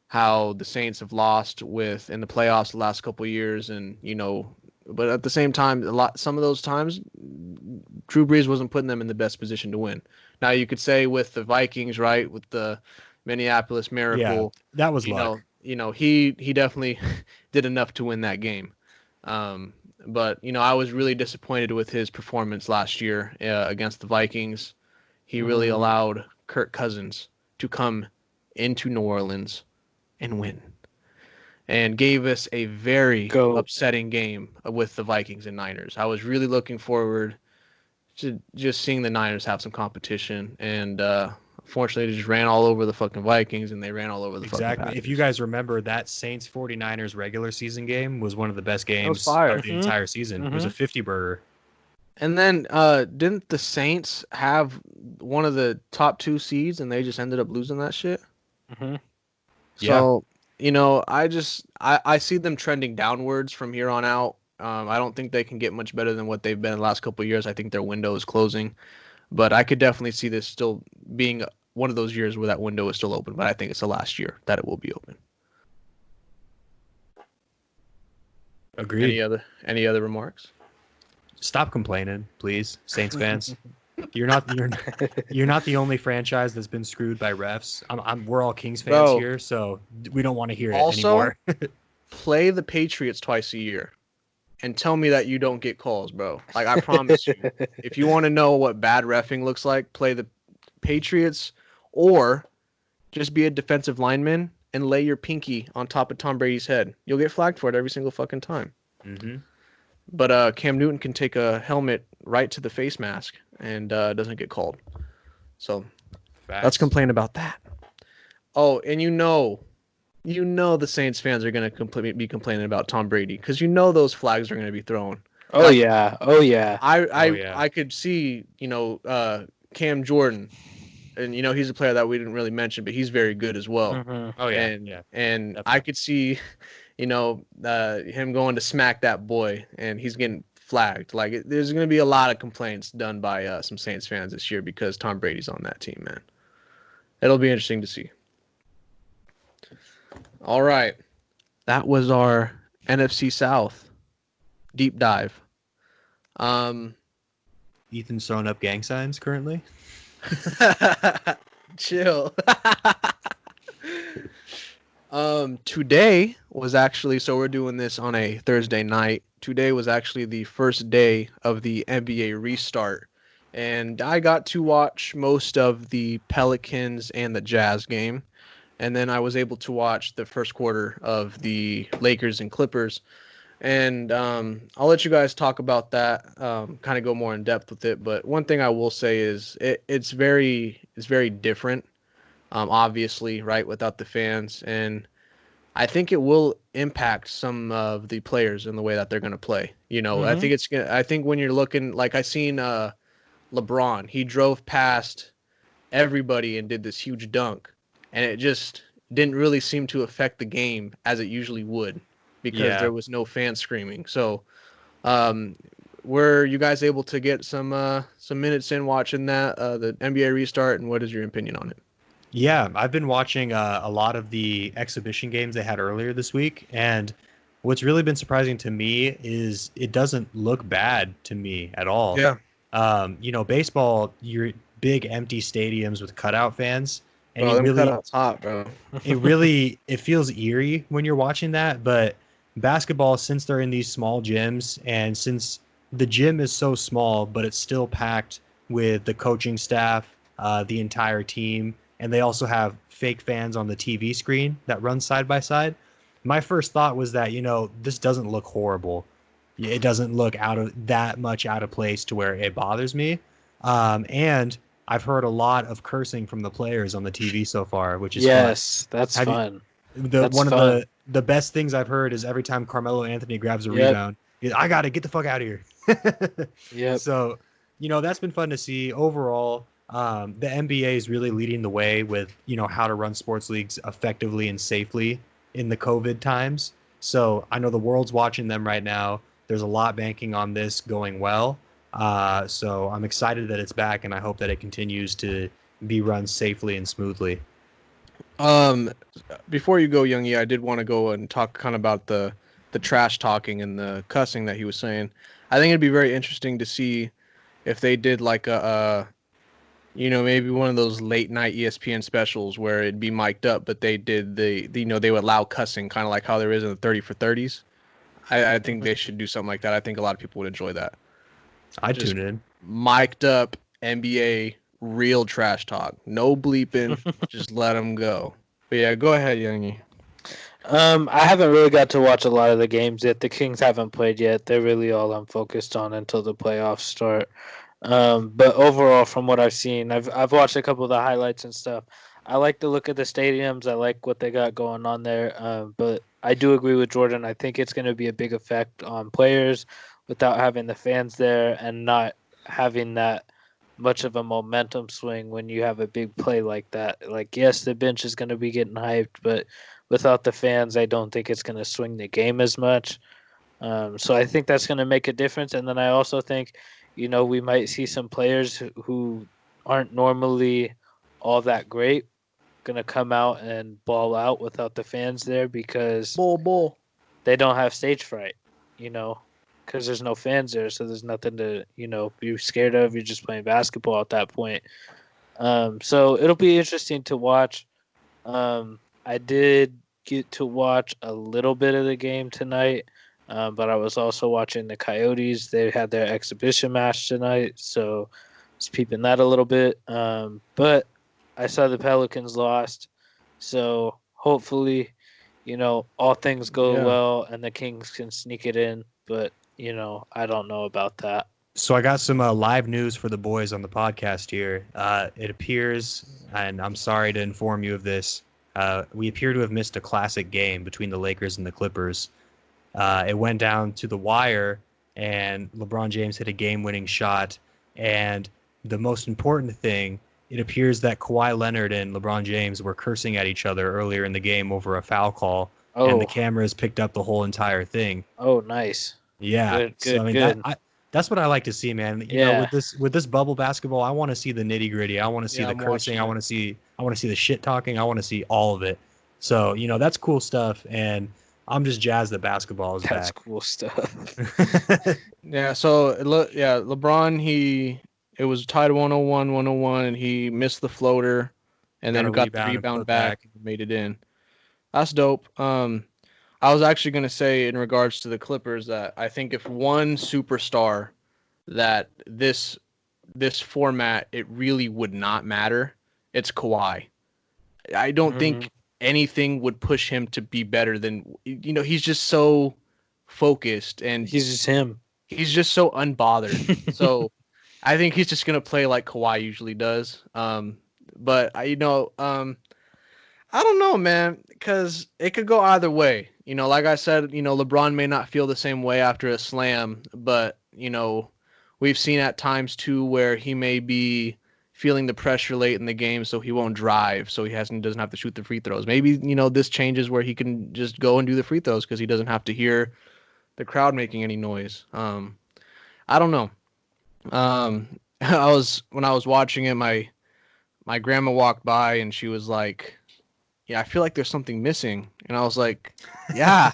how the Saints have lost in the playoffs the last couple of years, and but at the same time, some of those times, Drew Brees wasn't putting them in the best position to win. Now you could say with the Vikings, right, with the Minneapolis Miracle, that was luck. He definitely did enough to win that game. But I was really disappointed with his performance last year against the Vikings. He really allowed Kirk Cousins to come into New Orleans and win, and gave us a very upsetting game with the Vikings and Niners. I was really looking forward to just seeing the Niners have some competition, and unfortunately, they just ran all over the fucking Vikings, and they ran all over the fucking Packers. If you guys remember, that Saints 49ers regular season game was one of the best games fire. of the entire season. It was a 50-burger. And then didn't the Saints have one of the top 2 seeds, and they just ended up losing that shit? So, I see them trending downwards from here on out. I don't think they can get much better than what they've been in the last couple of years. I think their window is closing. But I could definitely see this still being one of those years where that window is still open. But I think it's the last year that it will be open. Agreed. Any other remarks? Stop complaining, please, Saints fans. You're not the only franchise that's been screwed by refs. We're all Kings fans here, so we don't want to hear it anymore. Play the Patriots twice a year and tell me that you don't get calls, bro. Like, I promise you, if you want to know what bad reffing looks like, play the Patriots, or just be a defensive lineman and lay your pinky on top of Tom Brady's head. You'll get flagged for it every single fucking time. But Cam Newton can take a helmet right to the face mask and doesn't get called. So let's complain about that. Oh, and the Saints fans are going to be complaining about Tom Brady because those flags are going to be thrown. Oh yeah. I could see Cam Jordan, and he's a player that we didn't really mention, but he's very good as well. Oh yeah, and definitely. I could see him going to smack that boy, and he's getting flagged. Like, there's going to be a lot of complaints done by some Saints fans this year because Tom Brady's on that team, man. It'll be interesting to see. All right. That was our NFC South deep dive. Ethan's throwing up gang signs currently. Chill. Today was actually, so we're doing this on a Thursday night. Today was actually the first day of the NBA restart, and I got to watch most of the Pelicans and the Jazz game, and then I was able to watch the first quarter of the Lakers and Clippers. And I'll let you guys talk about that, kind of go more in depth with it. But one thing I will say is it's very different, obviously, right, without the fans. And I think it will impact some of the players in the way that they're going to play. I think when you're looking, like, I seen LeBron, he drove past everybody and did this huge dunk, and it just didn't really seem to affect the game as it usually would, because there was no fan screaming. So, were you guys able to get some minutes in watching that the NBA restart, and what is your opinion on it? Yeah, I've been watching a lot of the exhibition games they had earlier this week, and what's really been surprising to me is it doesn't look bad to me at all. Yeah. Baseball, you're big empty stadiums with cutout fans, and Bro, them cutouts hot, bro. it feels eerie when you're watching that. But basketball, since they're in these small gyms, and since the gym is so small, but it's still packed with the coaching staff, the entire team, and they also have fake fans on the TV screen that run side by side. My first thought was that, this doesn't look horrible. It doesn't look that much out of place to where it bothers me. And I've heard a lot of cursing from the players on the TV so far, which is fun. Yes, that's Have you, fun. one of fun. the best things I've heard is every time Carmelo Anthony grabs a Yep. rebound, I got to get the fuck out of here. Yep. So, that's been fun to see overall. The NBA is really leading the way with, how to run sports leagues effectively and safely in the COVID times. So I know the world's watching them right now. There's a lot banking on this going well. So I'm excited that it's back, and I hope that it continues to be run safely and smoothly. Before you go, Youngie, I did want to go and talk kind of about the trash talking and the cussing that he was saying. I think it'd be very interesting to see if they did like maybe one of those late night ESPN specials where it'd be mic'd up, but they did they would allow cussing, kind of like how there is in the 30 for 30s. I think they should do something like that. I think a lot of people would enjoy that. I'd tune in. Mic'd up NBA real trash talk. No bleeping. Just let them go. But yeah, go ahead, Youngie. I haven't really got to watch a lot of the games yet. The Kings haven't played yet. They're really all I'm focused on until the playoffs start. But overall, from what I've seen, I've watched a couple of the highlights and stuff. I like the look of the stadiums. I like what they got going on there. But I do agree with Jordan. I think it's going to be a big effect on players without having the fans there and not having that much of a momentum swing when you have a big play like that. Like, yes, the bench is going to be getting hyped, but without the fans, I don't think it's going to swing the game as much. So I think that's going to make a difference. And then I also think, we might see some players who aren't normally all that great going to come out and ball out without the fans there because they don't have stage fright, because there's no fans there. So there's nothing to, be scared of. You're just playing basketball at that point. So it'll be interesting to watch. I did get to watch a little bit of the game tonight. But I was also watching the Coyotes. They had their exhibition match tonight, so I was peeping that a little bit. But I saw the Pelicans lost, so hopefully, all things go well and the Kings can sneak it in. But, I don't know about that. So I got some live news for the boys on the podcast here. It appears, and I'm sorry to inform you of this, we appear to have missed a classic game between the Lakers and the Clippers. It went down to the wire, and LeBron James hit a game-winning shot. And the most important thing, it appears that Kawhi Leonard and LeBron James were cursing at each other earlier in the game over a foul call, and the cameras picked up the whole entire thing. Oh, nice. Yeah, good. That's what I like to see, man. You know, with this bubble basketball, I want to see the nitty-gritty. I want to see the cursing. I want to see the shit talking. I want to see all of it. So, that's cool stuff, and I'm just jazzed that basketball is back. That's cool stuff. Yeah, so LeBron, it was tied 101, and he missed the floater and then got the rebound back and made it in. That's dope. I was actually going to say in regards to the Clippers that I think if one superstar that this format, it really would not matter, it's Kawhi. I don't think anything would push him to be better than, he's just so focused and he's just him. He's just so unbothered. So I think he's just going to play like Kawhi usually does. But I don't know, man, because it could go either way. Like I said, LeBron may not feel the same way after a slam, but, we've seen at times too where he may be feeling the pressure late in the game, so he won't drive, so he doesn't have to shoot the free throws. Maybe, this changes where he can just go and do the free throws because he doesn't have to hear the crowd making any noise. I don't know. When I was watching it, my grandma walked by and she was like, "Yeah, I feel like there's something missing." And I was like, "Yeah,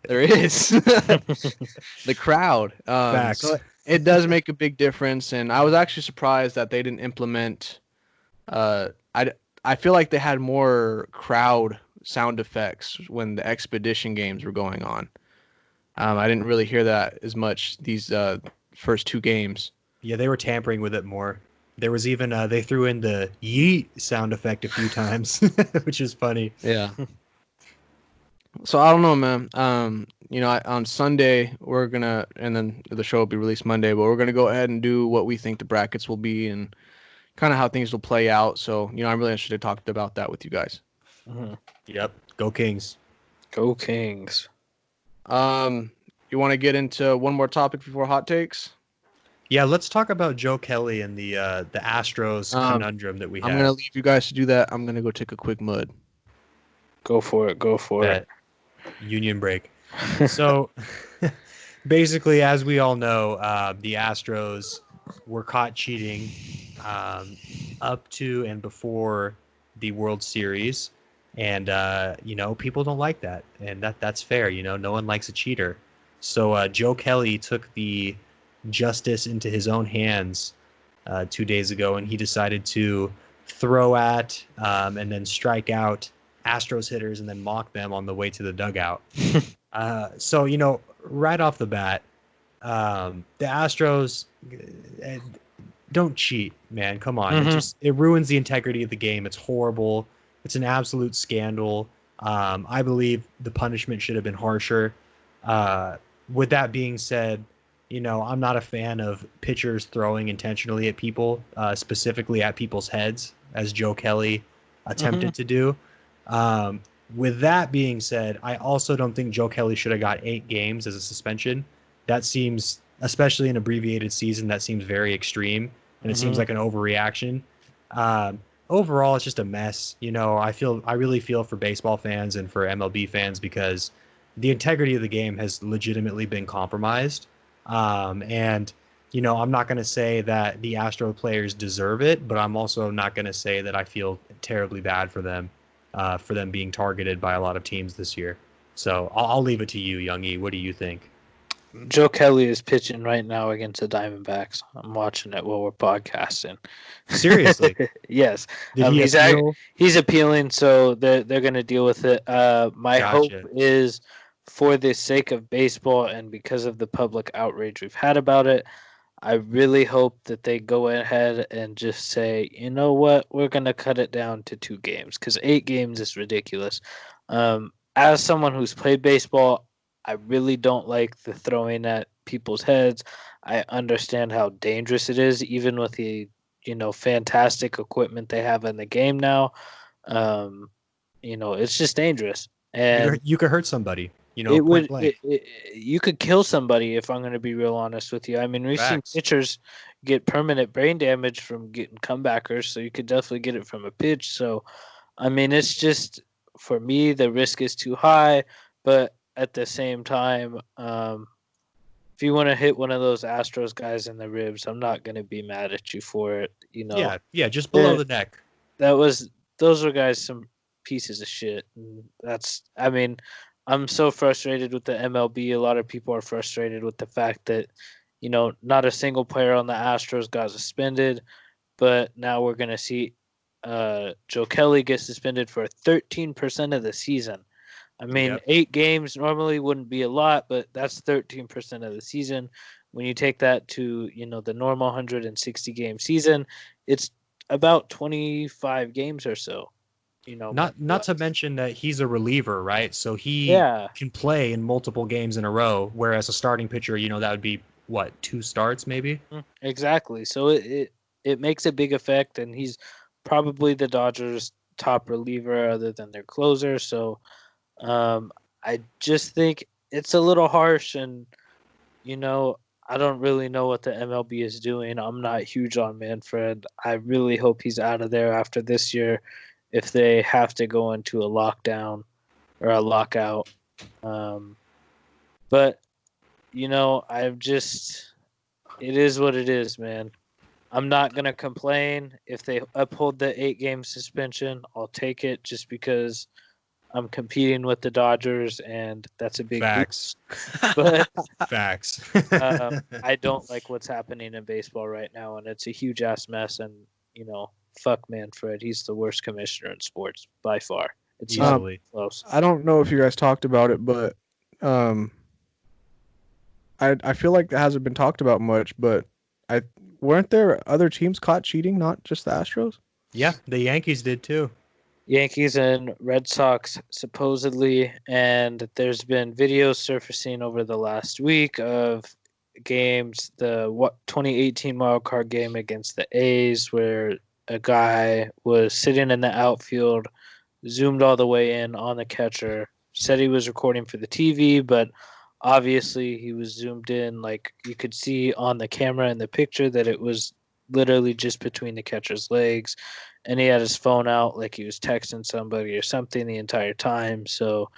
there is." The crowd. Facts. So it does make a big difference, and I was actually surprised that they didn't implement. I feel like they had more crowd sound effects when the Expedition games were going on. I didn't really hear that as much these first 2 games. Yeah, they were tampering with it more. There was even they threw in the yeet sound effect a few times, which is funny. Yeah. So I don't know, man. On Sunday we're gonna, and then the show will be released Monday, but we're gonna go ahead and do what we think the brackets will be and kind of how things will play out. So I'm really interested to talk about that with you guys. Mm-hmm. Yep, go Kings. Go Kings. You want to get into one more topic before hot takes? Yeah, let's talk about Joe Kelly and the Astros conundrum that we have. I'm gonna leave you guys to do that. I'm gonna go take a quick mud. Go for it. Go for it. Union break. So basically, as we all know, the Astros were caught cheating up to and before the World Series. And, people don't like that. And that's fair. No one likes a cheater. So Joe Kelly took the justice into his own hands 2 days ago, and he decided to throw at and then strike out Astros hitters and then mock them on the way to the dugout. So, right off the bat, the Astros don't cheat, man. Come on. Mhm. It ruins the integrity of the game. It's horrible. It's an absolute scandal. I believe the punishment should have been harsher. With that being said, I'm not a fan of pitchers throwing intentionally at people, specifically at people's heads, as Joe Kelly attempted to do. With that being said, I also don't think Joe Kelly should have got 8 games as a suspension. That seems, especially in an abbreviated season, that seems very extreme, and it seems like an overreaction. Overall, it's just a mess. I really feel for baseball fans and for MLB fans because the integrity of the game has legitimately been compromised. And I'm not going to say that the Astro players deserve it, but I'm also not going to say that I feel terribly bad for them being targeted by a lot of teams this year. So I'll leave it to you, Youngie. What do you think? Joe Kelly is pitching right now against the Diamondbacks. I'm watching it while we're podcasting. Seriously? Yes. Did he appeal? He's appealing, so they're going to deal with it. My hope is, for the sake of baseball and because of the public outrage we've had about it, I really hope that they go ahead and just say, you know what, we're going to cut it down to 2 games because 8 games is ridiculous. As someone who's played baseball, I really don't like the throwing at people's heads. I understand how dangerous it is, even with the fantastic equipment they have in the game now. It's just dangerous, and you could hurt somebody. It would. You could kill somebody, if I'm going to be real honest with you. I mean, we've seen pitchers get permanent brain damage from getting comebackers, so you could definitely get it from a pitch. So, I mean, it's just, for me, the risk is too high, but at the same time, if you want to hit one of those Astros guys in the ribs, I'm not going to be mad at you for it. Yeah, just below the neck. Those are guys some pieces of shit. And I'm so frustrated with the MLB. A lot of people are frustrated with the fact that, not a single player on the Astros got suspended, but now we're going to see Joe Kelly get suspended for 13% of the season. I mean, 8 games normally wouldn't be a lot, but that's 13% of the season. When you take that to, the normal 160-game season, it's about 25 games or so. Not to mention that he's a reliever, right? So he can play in multiple games in a row, whereas a starting pitcher, that would be, 2 starts maybe? Exactly. So it makes a big effect, and he's probably the Dodgers' top reliever other than their closer. So I just think it's a little harsh, and I don't really know what the MLB is doing. I'm not huge on Manfred. I really hope he's out of there after this year if they have to go into a lockdown or a lockout. But it is what it is, man. I'm not going to complain if they uphold the 8-game suspension. I'll take it just because I'm competing with the Dodgers, and that's a big facts. But facts. I don't like what's happening in baseball right now, and it's a huge ass mess. And fuck Manfred, he's the worst commissioner in sports by far. It's easily close. I don't know if you guys talked about it, but I feel like that hasn't been talked about much, but I weren't there other teams caught cheating, not just the Astros? Yeah, the Yankees did too. Yankees and Red Sox supposedly, and there's been videos surfacing over the last week of games, the 2018 wild card game against the A's, where a guy was sitting in the outfield, zoomed all the way in on the catcher, said he was recording for the TV, but obviously he was zoomed in, like you could see on the camera in the picture that it was literally just between the catcher's legs, and he had his phone out like he was texting somebody or something the entire time. So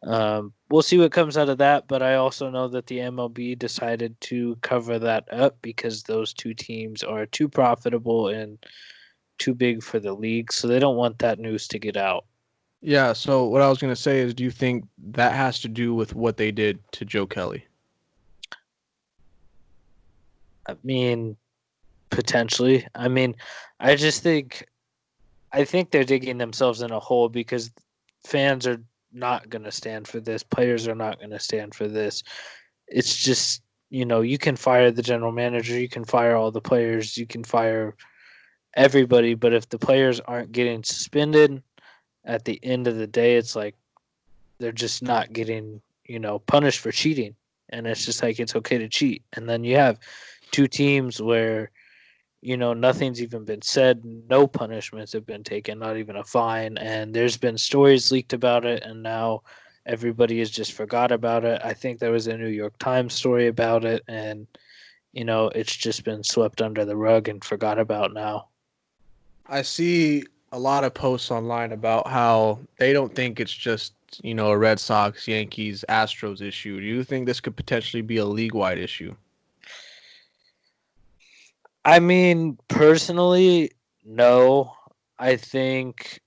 we'll see what comes out of that. But I also know that the MLB decided to cover that up because those two teams are too profitable and too big for the league. So they don't want that news to get out. Yeah, so what I was going to say is, do you think that has to do with what they did to Joe Kelly? I mean, potentially. I mean, I just think they're digging themselves in a hole because fans are not going to stand for this. Players are not going to stand for this. It's just, you can fire the general manager, you can fire all the players, you can fire everybody, but if the players aren't getting suspended at the end of the day, it's like they're just not getting, punished for cheating. And it's just like it's okay to cheat. And then you have two teams where nothing's even been said. No punishments have been taken, not even a fine. And there's been stories leaked about it, and now everybody has just forgot about it. I think there was a New York Times story about it, and it's just been swept under the rug and forgot about now. I see a lot of posts online about how they don't think it's just, a Red Sox, Yankees, Astros issue. Do you think this could potentially be a league-wide issue? I mean, personally, no. I think,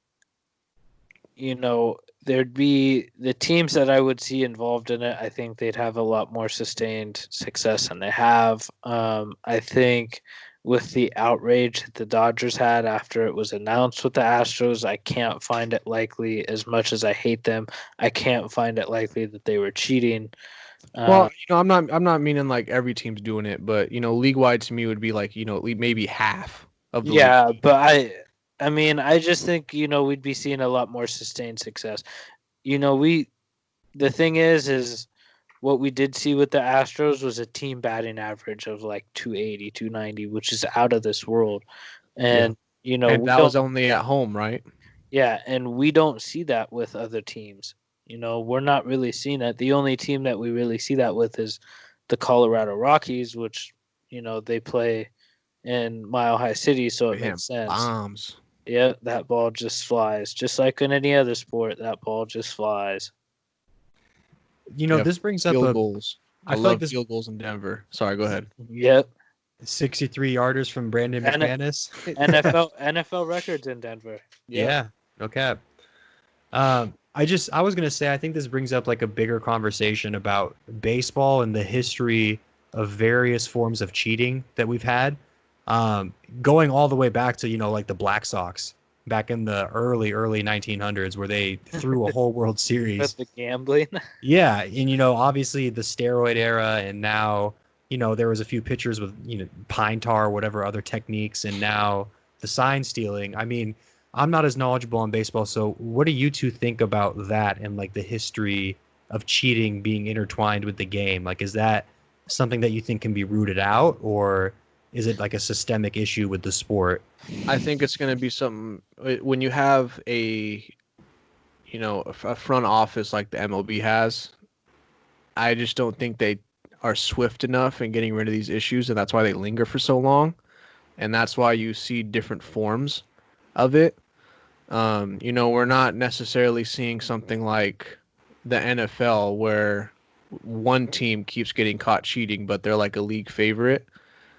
there'd be the teams that I would see involved in it. I think they'd have a lot more sustained success than they have. I think with the outrage that the Dodgers had after it was announced with the Astros, I can't find it likely, as much as I hate them, I can't find it likely that they were cheating. Well, I'm not meaning like every team's doing it, but league-wide to me would be like, maybe half of the league. Yeah, but I mean, I just think we'd be seeing a lot more sustained success. The thing is what we did see with the Astros was a team batting average of like 280, 290, which is out of this world. And And that was only at home, right? yeah, and we don't see that with other teams. We're not really seeing that. The only team that we really see that with is the Colorado Rockies, which they play in Mile High City, so it makes sense. Bombs. Yeah, that ball just flies. Just like in any other sport, that ball just flies. This brings up field goals. I feel love like this field goals in Denver. Sorry, go ahead. Yep. 63 yarders from Brandon McManus. NFL records in Denver. Yep. Yeah, no cap. I was gonna say, I think this brings up like a bigger conversation about baseball and the history of various forms of cheating that we've had, going all the way back to like the Black Sox back in the early 1900s, where they threw a whole World Series with the gambling. Yeah, and obviously the steroid era, and now there was a few pitchers with pine tar or whatever other techniques, and now the sign stealing. I mean, I'm not as knowledgeable on baseball, so what do you two think about that and like the history of cheating being intertwined with the game? Like, is that something that you think can be rooted out, or is it like a systemic issue with the sport? I think it's going to be something when you have a front office like the MLB has. I just don't think they are swift enough in getting rid of these issues, and that's why they linger for so long, and that's why you see different forms of it. We're not necessarily seeing something like the NFL where one team keeps getting caught cheating, but they're like a league favorite.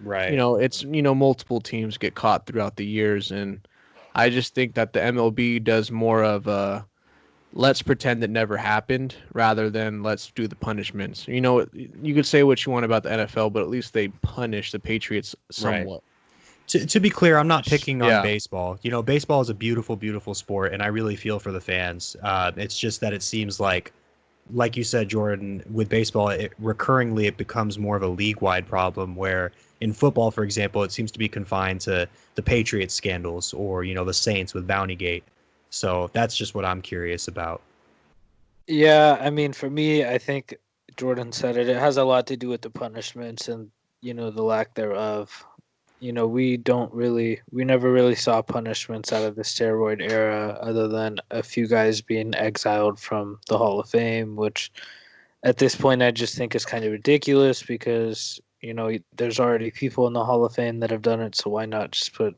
Right. It's multiple teams get caught throughout the years, and I just think that the MLB does more of a let's pretend it never happened rather than let's do the punishments. You could say what you want about the NFL, but at least they punish the Patriots somewhat. Right. To be clear, I'm not picking on baseball. Baseball is a beautiful, beautiful sport, and I really feel for the fans. It's just that it seems like like you said, Jordan, with baseball, recurringly it becomes more of a league-wide problem where in football, for example, it seems to be confined to the Patriots scandals or, the Saints with Bountygate. So that's just what I'm curious about. Yeah, I mean, for me, I think Jordan said it. It has a lot to do with the punishments and the lack thereof. We never really saw punishments out of the steroid era, other than a few guys being exiled from the Hall of Fame, which at this point I just think is kind of ridiculous because there's already people in the Hall of Fame that have done it. So why not just put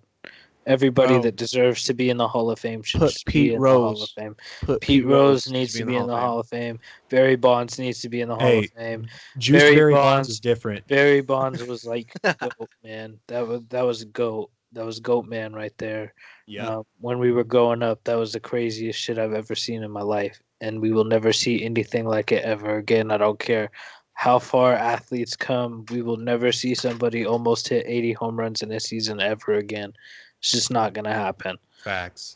everybody Bro, that deserves to be in the Hall of Fame should put just be Pete in the Hall of Rose. Fame. Put Pete Pete Rose Rose needs to be to in the be Hall in of the Fame. Hall of Fame. Barry Bonds needs to be in the Hall of Hey, Fame. Juice Barry Barry Bonds Bonds, is different. Barry Bonds was like goat, man. That was goat. That was goat man right there. Yeah. When we were growing up, that was the craziest shit I've ever seen in my life, and we will never see anything like it ever again. I don't care how far athletes come. We will never see somebody almost hit 80 home runs in a season ever again. It's just not gonna happen. Facts.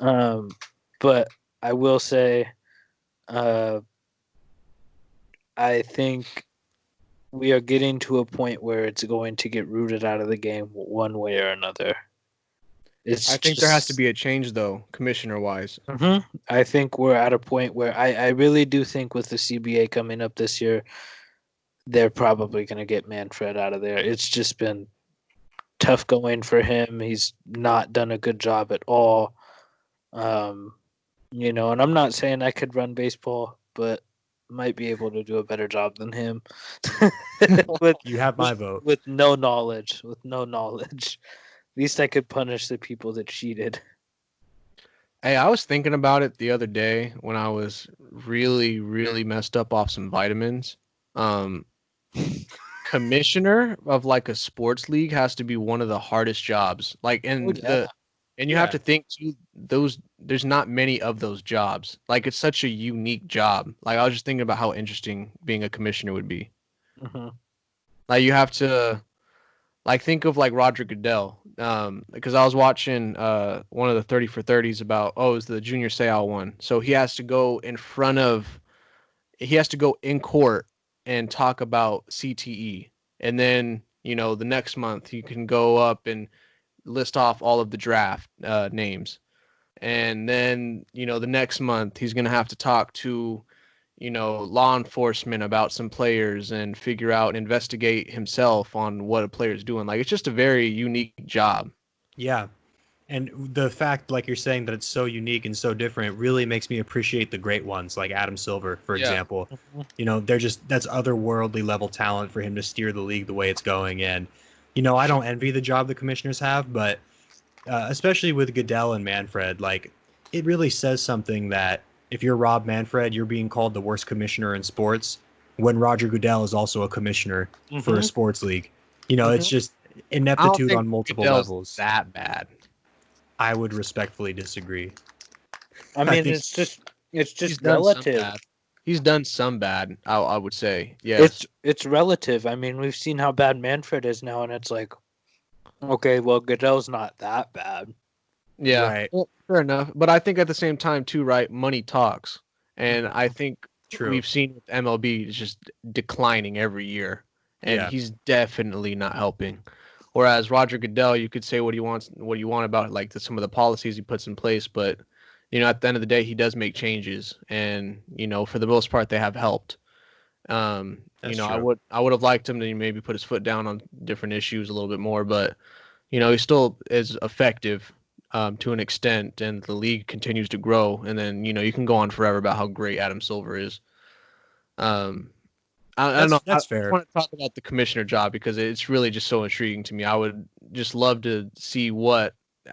But I will say, uh, I think we are getting to a point where it's going to get rooted out of the game one way or another. I think there has to be a change though, commissioner wise. I think we're at a point where I really do think with the CBA coming up this year, they're probably going to get Manfred out of there. It's just been tough going for him. He's not done a good job at all. And I'm not saying I could run baseball, but might be able to do a better job than him. with, You have my vote. with no knowledge. With no knowledge. At least I could punish the people that cheated. Hey, I was thinking about it the other day when I was really, really messed up off some vitamins. Um, Commissioner of like a sports league has to be one of the hardest jobs. And you have Yeah. to think too, there's not many of those jobs. Like it's such a unique job. Like I was just thinking about how interesting being a commissioner would be. Mm-hmm. Like you have to like think of like Roger Goodell. Because I was watching one of the 30 for 30s about it's the Junior Seau one. So he has to go in court and talk about CTE. And then, the next month you can go up and list off all of the draft names. And then, the next month he's going to have to talk to, law enforcement about some players and figure out, investigate himself on what a player's doing. Like, it's just a very unique job. Yeah. And the fact, like you're saying, that it's so unique and so different really makes me appreciate the great ones, like Adam Silver, for Yeah. example. That's otherworldly level talent for him to steer the league the way it's going. And, I don't envy the job the commissioners have, but especially with Goodell and Manfred, like, it really says something that if you're Rob Manfred, you're being called the worst commissioner in sports when Roger Goodell is also a commissioner for a sports league. It's just I don't ineptitude think on multiple Goodell's levels. that bad. I would respectfully disagree. I I mean, think- it's He's just done some relative. bad. He's done some bad, I would say. Yes. It's relative. I mean, we've seen how bad Manfred is now, and it's like, okay, well, Goodell's not that bad. Yeah. Right. Well, fair enough. But I think at the same time too, right? Money talks. And I think True. we've seen with MLB it's just declining every year. And Yeah. he's definitely not helping. Whereas Roger Goodell, you could say what you want about like some of the policies he puts in place, but at the end of the day, he does make changes, and for the most part, they have helped. That's I would have liked him to maybe put his foot down on different issues a little bit more, but he still is effective to an extent, and the league continues to grow. And then you can go on forever about how great Adam Silver is. I don't know. That's I fair. want to talk about the commissioner job because it's really just so intriguing to me. I would just love to see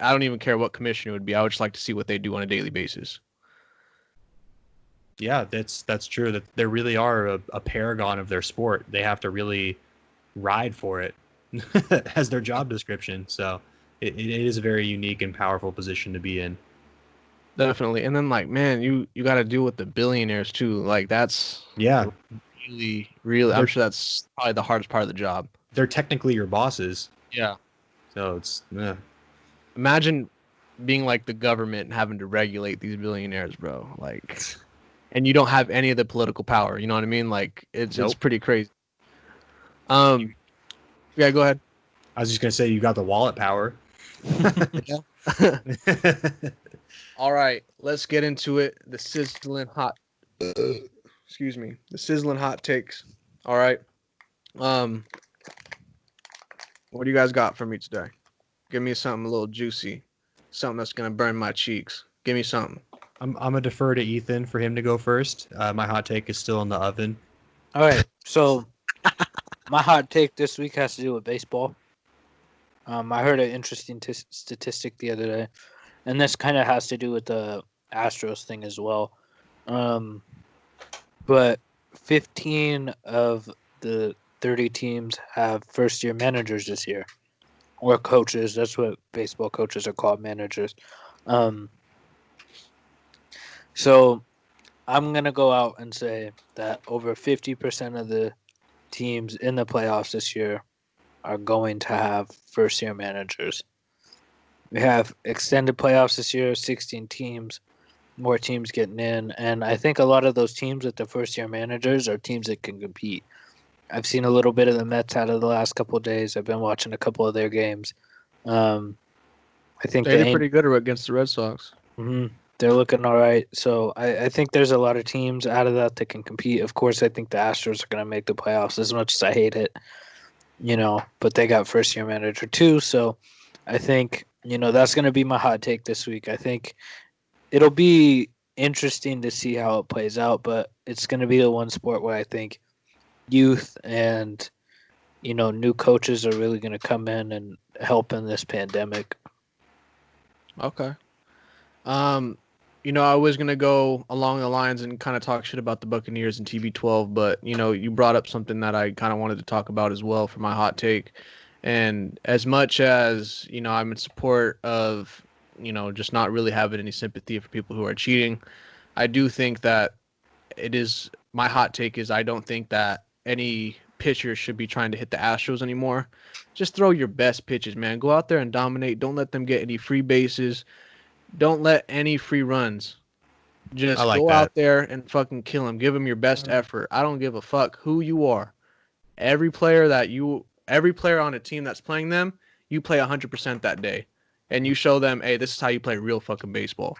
I don't even care what commissioner it would be. I would just like to see what they do on a daily basis. Yeah, that's true. That they really are a paragon of their sport. They have to really ride for it as their job description. So it is a very unique and powerful position to be in. Definitely. And then like, man, you got to deal with the billionaires too. Like that's Yeah, really, really. I'm sure that's probably the hardest part of the job. they're technically your bosses. Yeah. So it's Imagine being like the government and having to regulate these billionaires, bro. Like, and you don't have any of the political power. You know what I mean? Like it's Nope. pretty crazy. Yeah, go ahead. I was just gonna say you got the wallet power. Yeah. All right, let's get into it. The sizzling hot, excuse me, the sizzling hot takes. All right. What do you guys got for me today? Give me something a little juicy, something that's gonna burn my cheeks. Give me something. I'm gonna defer to Ethan for him to go first. My hot take is still in the oven. All right, so my hot take this week has to do with baseball. I heard an interesting statistic the other day, and this kind of has to do with the Astros thing as well. But 15 of the 30 teams have first-year managers this year, or coaches. That's what baseball coaches are called, managers. So I'm going to go out and say that over 50% of the teams in the playoffs this year are going to have first-year managers. We have extended playoffs this year, 16 teams, more teams getting in. And I think a lot of those teams with the first-year managers are teams that can compete. I've seen a little bit of the Mets out of the last couple of days. I've been watching a couple of their games. I think They did pretty good against the Red Sox. They're looking all right. So I think there's a lot of teams out of that can compete. Of course, I think the Astros are going to make the playoffs as much as I hate it, but they got first-year manager too. So I think, that's going to be my hot take this week. I think it'll be interesting to see how it plays out, but it's going to be the one sport where I think youth and, new coaches are really going to come in and help in this pandemic. Okay. I was gonna go along the lines and kind of talk shit about the Buccaneers and TB12, but you brought up something that I kind of wanted to talk about as well for my hot take. And as much as I'm in support of just not really having any sympathy for people who are cheating, I do think that my hot take is I don't think that any pitcher should be trying to hit the Astros anymore. Just throw your best pitches, man. Go out there and dominate. Don't let them get any free bases. Don't let any free runs. Just like go that. out there and fucking kill them. Give them your best effort. I don't give a fuck who you are. Every player on a team that's playing them, you play 100% that day. And you show them, hey, this is how you play real fucking baseball.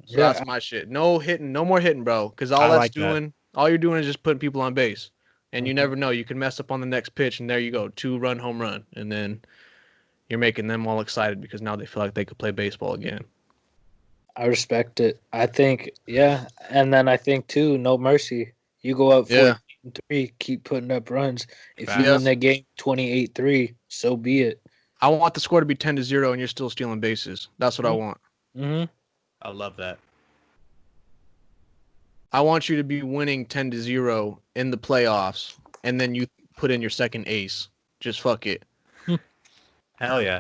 So that's my shit. No hitting, no more hitting, bro. Because all you're doing is just putting people on base. And you never know. You can mess up on the next pitch, and there you go. 2-run home run. And then you're making them all excited because now they feel like they could play baseball again. I respect it. I think, yeah. And then I think, too, no mercy. You go up 14-3, keep putting up runs. If you win the game 28-3, so be it. I want the score to be 10-0 and you're still stealing bases. That's what I want. Mm-hmm. I love that. I want you to be winning 10-0 in the playoffs, and then you put in your second ace. Just fuck it. Hell yeah.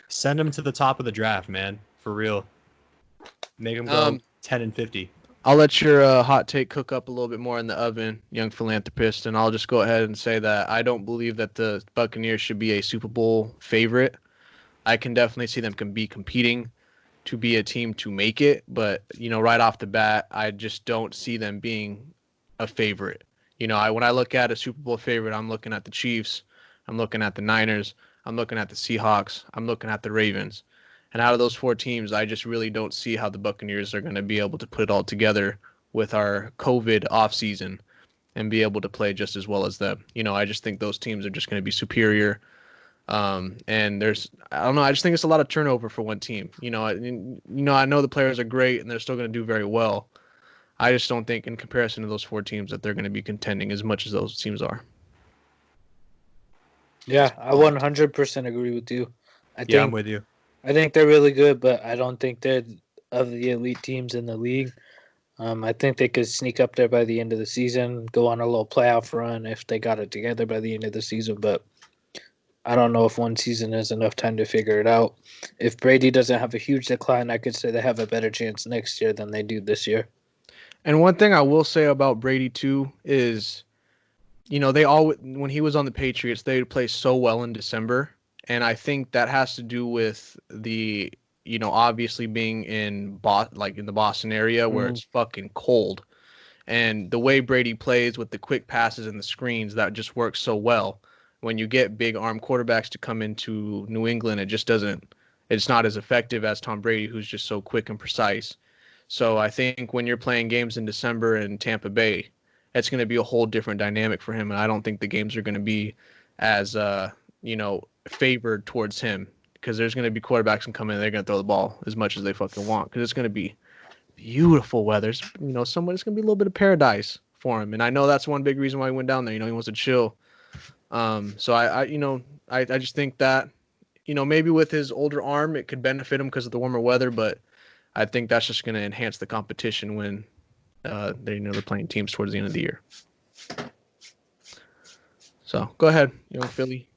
Send them to the top of the draft, man. For real. Make them go 10-50. I'll let your hot take cook up a little bit more in the oven, young philanthropist, and I'll just go ahead and say that I don't believe that the Buccaneers should be a Super Bowl favorite. I can definitely see them be competing to be a team to make it, but right off the bat, I just don't see them being a favorite. When I look at a Super Bowl favorite, I'm looking at the Chiefs, I'm looking at the Niners, I'm looking at the Seahawks, I'm looking at the Ravens. And out of those 4 teams, I just really don't see how the Buccaneers are going to be able to put it all together with our COVID offseason and be able to play just as well as them. I just think those teams are just going to be superior. And I don't know, I just think it's a lot of turnover for one team. I know the players are great and they're still going to do very well. I just don't think in comparison to those 4 teams that they're going to be contending as much as those teams are. Yeah, I 100% agree with you. I'm with you. I think they're really good, but I don't think they're of the elite teams in the league. I think they could sneak up there by the end of the season, go on a little playoff run if they got it together by the end of the season, but I don't know if one season is enough time to figure it out. If Brady doesn't have a huge decline, I could say they have a better chance next year than they do this year. And one thing I will say about Brady too is, when he was on the Patriots, they would play so well in December. And I think that has to do with the obviously being in in the Boston area where Mhm. it's fucking cold, and the way Brady plays with the quick passes and the screens, that just works so well. When you get big arm quarterbacks to come into New England, it just doesn't. It's not as effective as Tom Brady, who's just so quick and precise. So I think when you're playing games in December in Tampa Bay, it's going to be a whole different dynamic for him, and I don't think the games are going to be as favored towards him, because there's going to be quarterbacks and come in, they're going to throw the ball as much as they fucking want, because it's going to be beautiful weather. Somebody's going to be a little bit of paradise for him, and I know that's one big reason why he went down there. He wants to chill. So I just think that maybe with his older arm, it could benefit him because of the warmer weather, but I think that's just going to enhance the competition when they're playing teams towards the end of the year. So go ahead, Philly.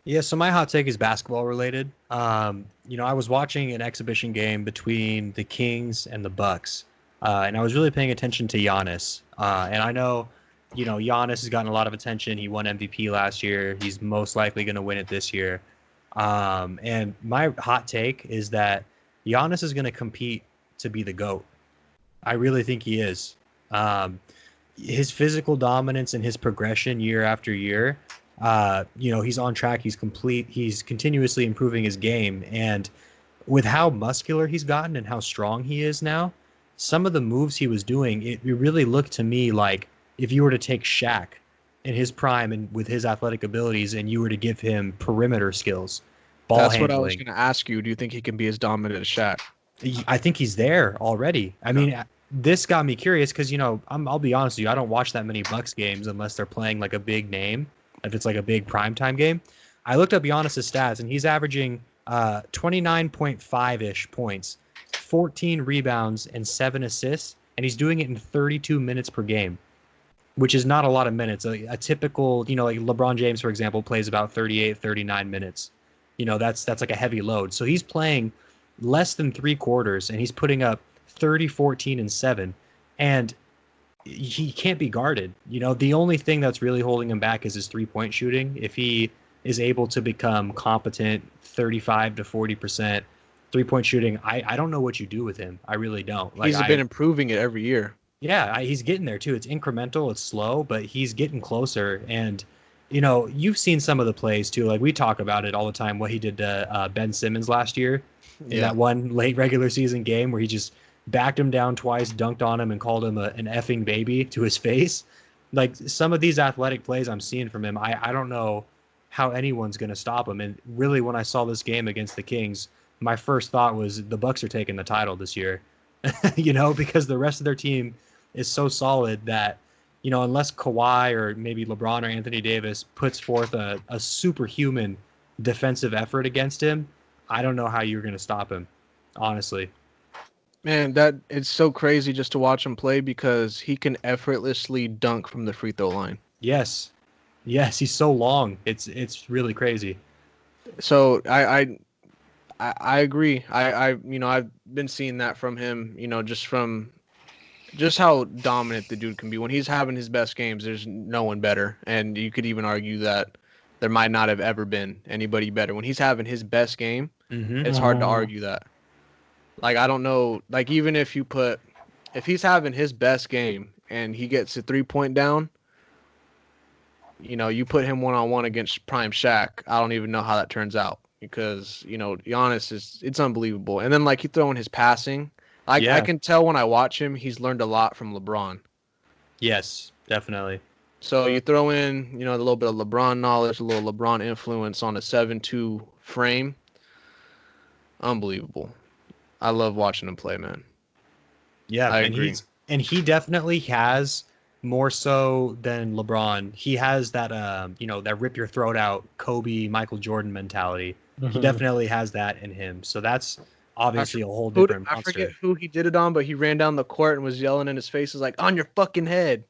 Yeah, so my hot take is basketball related. I was watching an exhibition game between the Kings and the Bucks, and I was really paying attention to Giannis. And I know, Giannis has gotten a lot of attention. He won MVP last year. He's most likely going to win it this year. And my hot take is that Giannis is going to compete to be the GOAT. I really think he is. His physical dominance and his progression year after year, he's on track. He's complete. He's continuously improving his game. And with how muscular he's gotten and how strong he is now, some of the moves he was doing, it really looked to me like if you were to take Shaq in his prime and with his athletic abilities and you were to give him perimeter skills, ball That's handling. what I was going to ask you. Do you think he can be as dominant as Shaq? I think he's there already. I mean, this got me curious because, I'll be honest with you, I don't watch that many Bucks games unless they're playing like a big name, if it's like a big primetime game. I looked up Giannis' stats, and he's averaging 29.5-ish points, 14 rebounds, and 7 assists, and he's doing it in 32 minutes per game, which is not a lot of minutes. A typical, like LeBron James, for example, plays about 38, 39 minutes. That's like a heavy load. So he's playing less than 3 quarters, and he's putting up 30, 14, and 7. And he can't be guarded. The only thing that's really holding him back is his 3-point shooting. If he is able to become competent 35 to 40% 3-point shooting, I don't know what you do with him. I really don't. He's been improving it every year. Yeah, he's getting there too. It's incremental, it's slow, but he's getting closer. And you've seen some of the plays too. Like we talk about it all the time. What he did to Ben Simmons last year in that one late regular season game where he just backed him down twice, dunked on him, and called him an effing baby to his face. Like some of these athletic plays I'm seeing from him, I don't know how anyone's going to stop him. And really, when I saw this game against the Kings, my first thought was the Bucks are taking the title this year. Because the rest of their team is so solid that, unless Kawhi or maybe LeBron or Anthony Davis puts forth a superhuman defensive effort against him, I don't know how you're going to stop him, honestly. Man, that it's so crazy just to watch him play because he can effortlessly dunk from the free throw line. Yes, he's so long. It's really crazy. So I agree. I've been seeing that from him. Just how dominant the dude can be when he's having his best games. There's no one better, and you could even argue that there might not have ever been anybody better when he's having his best game. It's hard to argue that. Like, I don't know, like, even if he's having his best game and he gets a 3-point down, you put him one-on-one against prime Shaq, I don't even know how that turns out because, Giannis it's unbelievable. And then, like, he throwing his passing. I can tell when I watch him, he's learned a lot from LeBron. Yes, definitely. So you throw in, a little bit of LeBron knowledge, a little LeBron influence on a 7-2 frame. Unbelievable. I love watching him play, man. Yeah, I agree. He definitely has more so than LeBron. He has that that rip your throat out Kobe, Michael Jordan mentality. He definitely has that in him. So that's obviously a whole different monster. I forget who he did it on, but he ran down the court and was yelling in his face, "Is like on your fucking head,"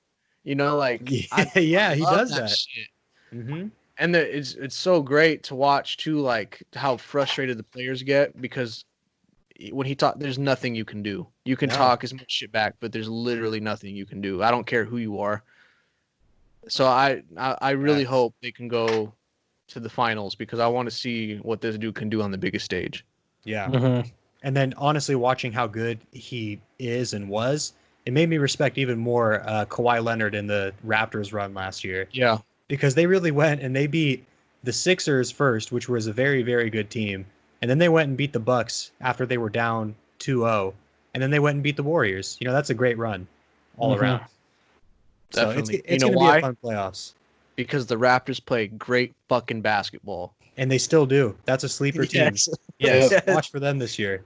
like. Yeah, he does that. Shit. Mm-hmm. And it's so great to watch too, like how frustrated the players get because when he talk, there's nothing you can do. You can talk as much shit back, but there's literally nothing you can do. I don't care who you are. So I really hope they can go to the finals because I want to see what this dude can do on the biggest stage. Yeah. Mm-hmm. And then honestly, watching how good he is and was, it made me respect even more Kawhi Leonard in the Raptors run last year Yeah. because they really went and they beat the Sixers first, which was a very, very good team. And then they went and beat the Bucks after they were down 2-0. And then they went and beat the Warriors. That's a great run all around. Mm-hmm. So Definitely. You it's know going to be a why? fun playoffs. Because the Raptors play great fucking basketball. And they still do. That's a sleeper team. Yes. Yes. Yes. Watch for them this year.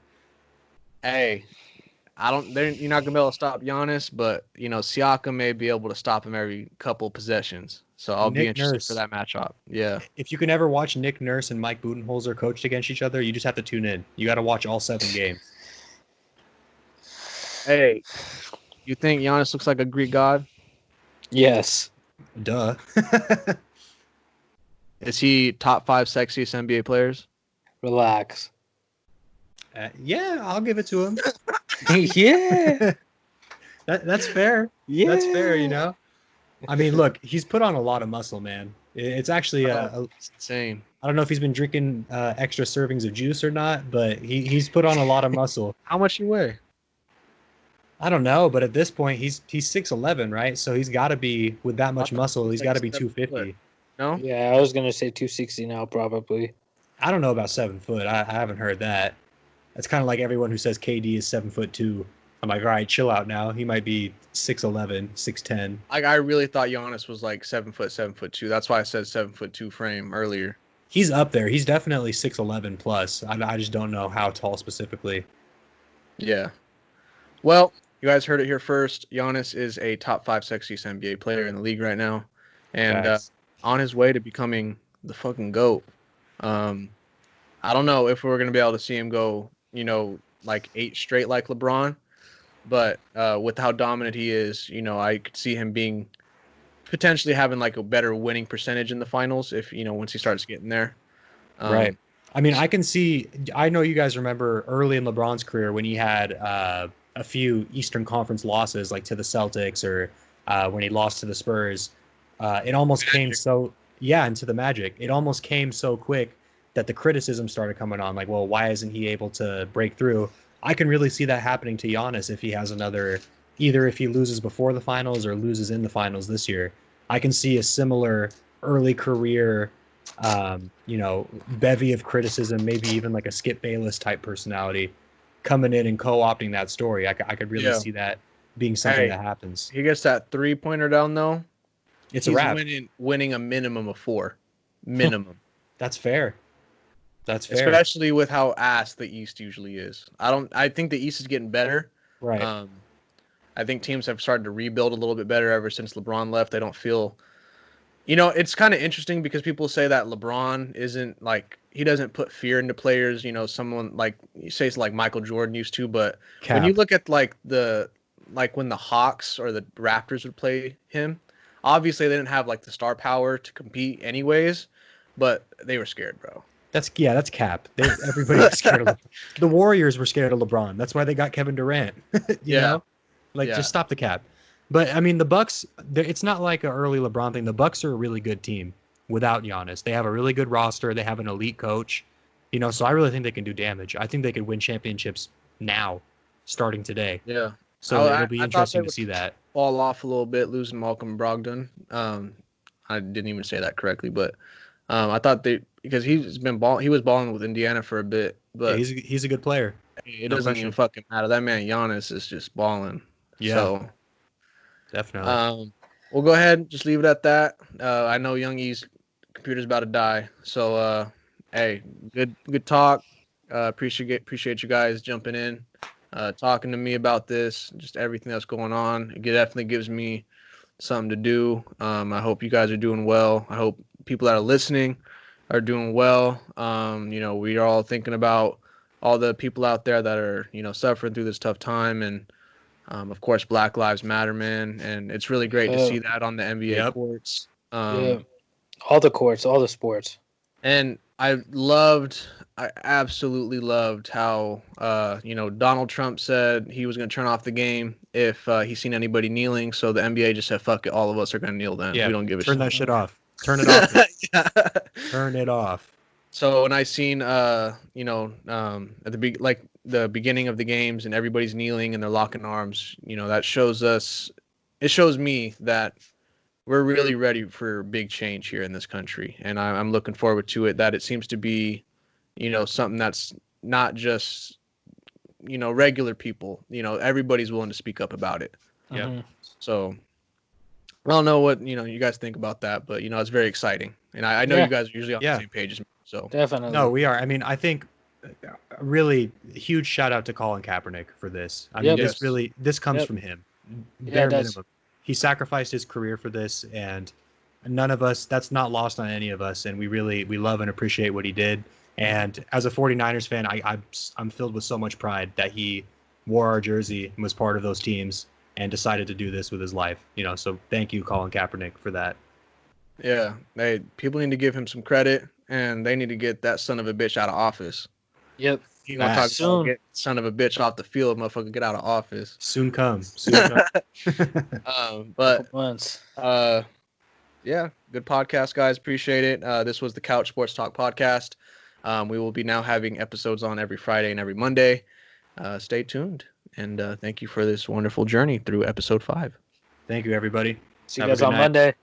Hey, I don't. You're not gonna be able to stop Giannis, but Siakam may be able to stop him every couple possessions. So I'll be Nick interested for Nurse. that matchup. Yeah. If you can ever watch Nick Nurse and Mike Budenholzer coached against each other, you just have to tune in. You got to watch all 7 games. Hey, you think Giannis looks like a Greek god? Yes. Duh. Is he top 5 sexiest NBA players? Relax. Yeah, I'll give it to him. Yeah. That's fair. Yeah. That's fair. I mean, look, he's put on a lot of muscle, man. It's actually It's insane. I don't know if he's been drinking extra servings of juice or not, but he's put on a lot of muscle. How much you weigh? I don't know, but at this point he's 6'11", right? So he's got to be with that much muscle. He's like got to be 7 250. foot. No? Yeah, I was gonna say 260 now, probably. I don't know about 7 foot. I haven't heard that. That's kind of like everyone who says KD is 7'2". I'm like, all right, chill out now. He might be 6'11", 6'10". Like I really thought Giannis was like 7 foot, 7'2". That's why I said 7'2" frame earlier. He's up there. He's definitely 6'11" plus. I just don't know how tall specifically. Yeah. Well, you guys heard it here first. Giannis is a top 5 sexiest NBA player in the league right now, and Facts. on his way to becoming the fucking GOAT. I don't know if we're gonna be able to see him go, like 8 straight like LeBron, but with how dominant he is, I could see him being potentially having like a better winning percentage in the finals if once he starts getting there. Right. I mean, I know you guys remember early in LeBron's career when he had a few Eastern Conference losses, like to the Celtics or when he lost to the Spurs. It almost came into the Magic. It almost came so quick that the criticism started coming on. Like, well, why isn't he able to break through? I can really see that happening to Giannis if he has either if he loses before the finals or loses in the finals this year. I can see a similar early career bevy of criticism, maybe even like a Skip Bayless type personality coming in and co-opting that story. I could really see that being something that happens. He gets that 3-pointer down though. He's a wrap. Winning a minimum of 4. Minimum. That's fair. That's fair. Especially with how ass the East usually is. I think the East is getting better. Right. I think teams have started to rebuild a little bit better ever since LeBron left. They don't feel it's kind of interesting because people say that LeBron isn't like he doesn't put fear into players, someone like you say it's like Michael Jordan used to, but when you look at like when the Hawks or the Raptors would play him, obviously they didn't have like the star power to compete anyways, but they were scared, bro. That's cap. Everybody was scared of LeBron. The Warriors were scared of LeBron. That's why they got Kevin Durant. you know? Just stop the cap. But I mean, the Bucks. It's not like an early LeBron thing. The Bucks are a really good team without Giannis. They have a really good roster. They have an elite coach. So I really think they can do damage. I think they could win championships now, starting today. Yeah. So it'll be interesting to see that. Fall off a little bit, losing Malcolm Brogdon. I didn't even say that correctly, but I thought because he was balling with Indiana for a bit, but he's a good player. It doesn't even fucking matter. That man Giannis is just balling. Yeah. So, definitely. We'll go ahead and just leave it at that. I know Young E's computer's about to die. So, hey, good talk. Appreciate you guys jumping in, talking to me about this, just everything that's going on. It definitely gives me something to do. I hope you guys are doing well. I hope people that are listening are doing well. We are all thinking about all the people out there that are, suffering through this tough time. And, of course, Black Lives Matter, man. And it's really great to see that on the NBA courts. All the courts, all the sports. And I absolutely loved how, Donald Trump said he was going to turn off the game if he seen anybody kneeling. So the NBA just said, fuck it, all of us are going to kneel then. Yeah, we don't give a shit. Turn that shit off. Turn it off. Yeah. Turn it off. So when I seen at the beginning of the games and everybody's kneeling and they're locking arms, that shows us, it shows me that we're really ready for big change here in this country, and I'm looking forward to it. That it seems to be, something that's not just regular people. Everybody's willing to speak up about it. Yep. Mhm. So I don't know what you guys think about that, but it's very exciting, and I know Yeah. you guys are usually on Yeah. the same page as me. So Definitely. No, we are. I mean, I think a really huge shout out to Colin Kaepernick for this. I mean, Yep. this comes Yep. from him. Yeah, Bare it does. minimum. He sacrificed his career for this, and none of us, that's not lost on any of us, and we love and appreciate what he did. And as a 49ers fan, I'm filled with so much pride that he wore our jersey and was part of those teams and decided to do this with his life. So thank you, Colin Kaepernick, for that. yeah, people need to give him some credit, and they need to get that son of a bitch out of office. Yep. You want to talk Soon. about get son of a bitch off the field, motherfucker, get out of office. Soon come. Soon come. But Couple months. yeah, good podcast, guys. Appreciate it. This was the Couch Sports Talk podcast. We will be now having episodes on every Friday and every Monday. Stay tuned, and thank you for this wonderful journey through episode 5. Thank you, everybody. See you Have a guys good on night. Monday.